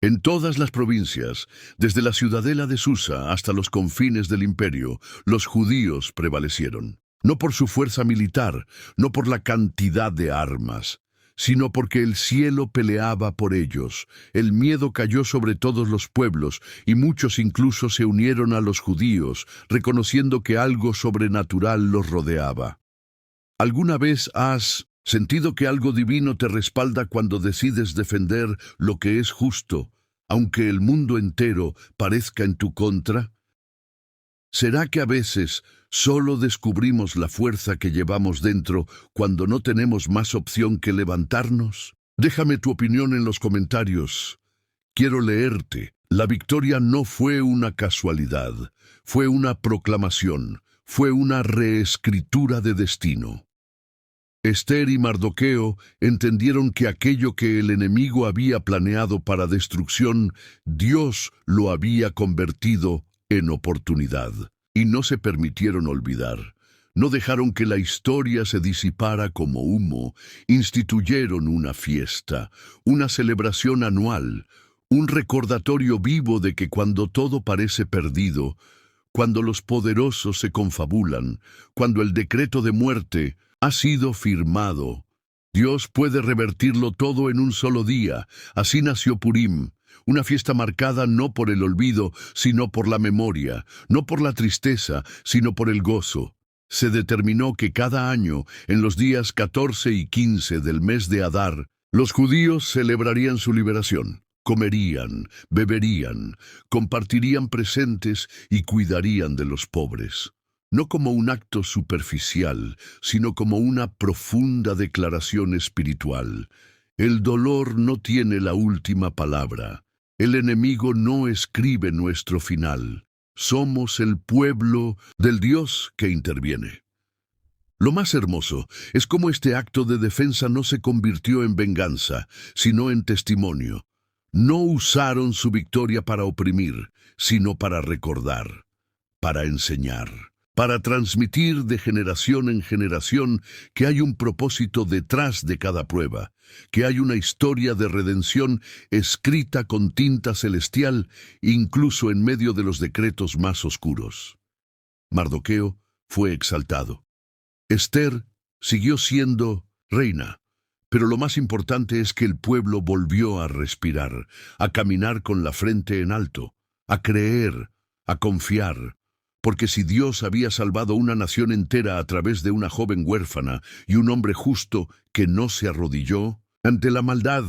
En todas las provincias, desde la ciudadela de Susa hasta los confines del imperio, los judíos prevalecieron. No por su fuerza militar, no por la cantidad de armas, sino porque el cielo peleaba por ellos. El miedo cayó sobre todos los pueblos, y muchos incluso se unieron a los judíos, reconociendo que algo sobrenatural los rodeaba. ¿Alguna vez has sentido que algo divino te respalda cuando decides defender lo que es justo, aunque el mundo entero parezca en tu contra? ¿Será que a veces solo descubrimos la fuerza que llevamos dentro cuando no tenemos más opción que levantarnos? Déjame tu opinión en los comentarios. Quiero leerte. La victoria no fue una casualidad, fue una proclamación, fue una reescritura de destino. Ester y Mardoqueo entendieron que aquello que el enemigo había planeado para destrucción, Dios lo había convertido en oportunidad. Y no se permitieron olvidar. No dejaron que la historia se disipara como humo. Instituyeron una fiesta, una celebración anual, un recordatorio vivo de que cuando todo parece perdido, cuando los poderosos se confabulan, cuando el decreto de muerte ha sido firmado, Dios puede revertirlo todo en un solo día. Así nació Purim, una fiesta marcada no por el olvido, sino por la memoria, no por la tristeza, sino por el gozo. Se determinó que cada año, en los días 14 y 15 del mes de Adar, los judíos celebrarían su liberación. Comerían, beberían, compartirían presentes y cuidarían de los pobres. No como un acto superficial, sino como una profunda declaración espiritual. El dolor no tiene la última palabra. El enemigo no escribe nuestro final. Somos el pueblo del Dios que interviene. Lo más hermoso es cómo este acto de defensa no se convirtió en venganza, sino en testimonio. No usaron su victoria para oprimir, sino para recordar, para enseñar, para transmitir de generación en generación que hay un propósito detrás de cada prueba, que hay una historia de redención escrita con tinta celestial, incluso en medio de los decretos más oscuros. Mardoqueo fue exaltado. Ester siguió siendo reina, pero lo más importante es que el pueblo volvió a respirar, a caminar con la frente en alto, a creer, a confiar. Porque si Dios había salvado una nación entera a través de una joven huérfana y un hombre justo que no se arrodilló ante la maldad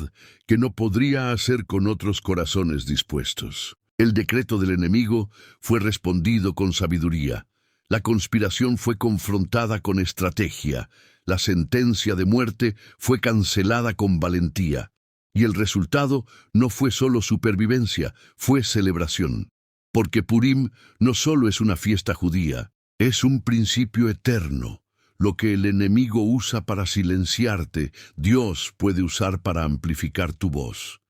que no podría hacer con otros corazones dispuestos. El decreto del enemigo fue respondido con sabiduría. La conspiración fue confrontada con estrategia. La sentencia de muerte fue cancelada con valentía. Y el resultado no fue solo supervivencia, fue celebración. Porque Purim no solo es una fiesta judía, es un principio eterno. Lo que el enemigo usa para silenciarte, Dios puede usar para amplificar tu voz.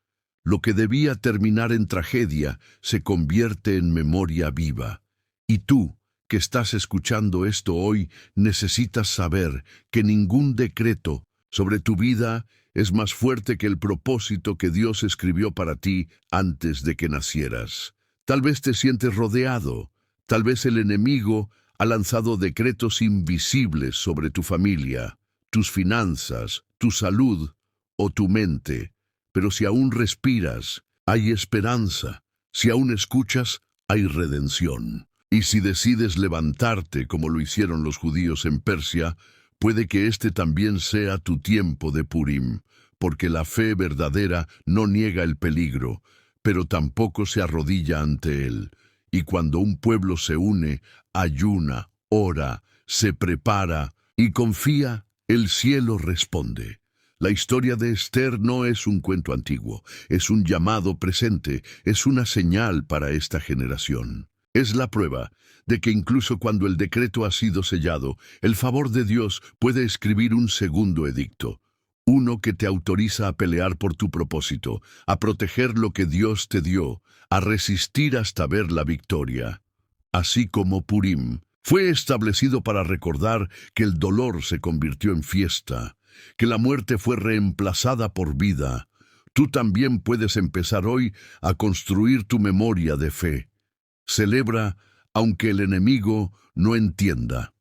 Lo que debía terminar en tragedia se convierte en memoria viva. Y tú, que estás escuchando esto hoy, necesitas saber que ningún decreto sobre tu vida es más fuerte que el propósito que Dios escribió para ti antes de que nacieras. Tal vez te sientes rodeado, Tal vez el enemigo ha lanzado decretos invisibles sobre tu familia, tus finanzas, tu salud o tu mente. Pero si aún respiras, hay esperanza. Si aún escuchas, hay redención. Y si decides levantarte como lo hicieron los judíos en Persia, puede que este también sea tu tiempo de Purim, porque la fe verdadera no niega el peligro, pero tampoco se arrodilla ante él. Y cuando un pueblo se une, ayuna, ora, se prepara y confía, el cielo responde. La historia de Esther no es un cuento antiguo, es un llamado presente, es una señal para esta generación. Es la prueba de que incluso cuando el decreto ha sido sellado, el favor de Dios puede escribir un segundo edicto. Uno que te autoriza a pelear por tu propósito, a proteger lo que Dios te dio, a resistir hasta ver la victoria. Así como Purim fue establecido para recordar que el dolor se convirtió en fiesta, que la muerte fue reemplazada por vida, tú también puedes empezar hoy a construir tu memoria de fe. Celebra aunque el enemigo no entienda.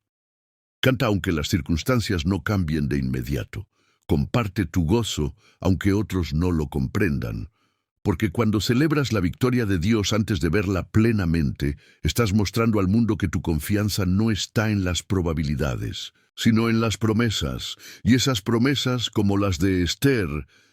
Canta aunque las circunstancias no cambien de inmediato. Comparte tu gozo aunque otros no lo comprendan. Porque cuando celebras la victoria de Dios antes de verla plenamente, estás mostrando al mundo que tu confianza no está en las probabilidades, sino en las promesas. Y esas promesas, como las de Esther,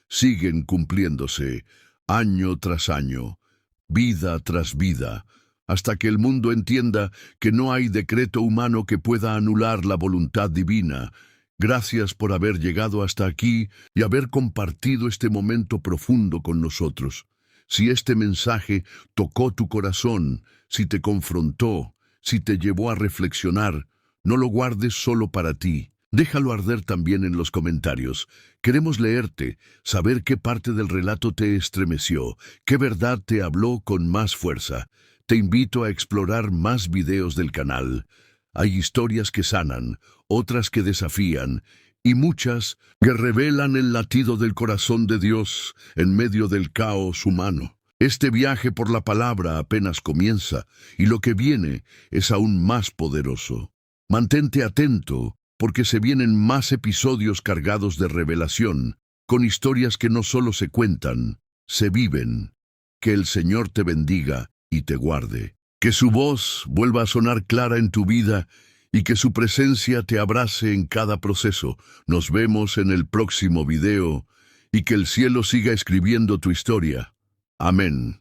siguen cumpliéndose año tras año, vida tras vida, hasta que el mundo entienda que no hay decreto humano que pueda anular la voluntad divina. Gracias por haber llegado hasta aquí y haber compartido este momento profundo con nosotros. Si este mensaje tocó tu corazón, si te confrontó, si te llevó a reflexionar, no lo guardes solo para ti. Déjalo arder también en los comentarios. Queremos leerte, saber qué parte del relato te estremeció, qué verdad te habló con más fuerza. Te invito a explorar más videos del canal. Hay historias que sanan, otras que desafían, y muchas que revelan el latido del corazón de Dios en medio del caos humano. Este viaje por la palabra apenas comienza, y lo que viene es aún más poderoso. Mantente atento, porque se vienen más episodios cargados de revelación, con historias que no solo se cuentan, se viven. Que el Señor te bendiga y te guarde. Que su voz vuelva a sonar clara en tu vida y que su presencia te abrace en cada proceso. Nos vemos en el próximo video y que el cielo siga escribiendo tu historia. Amén.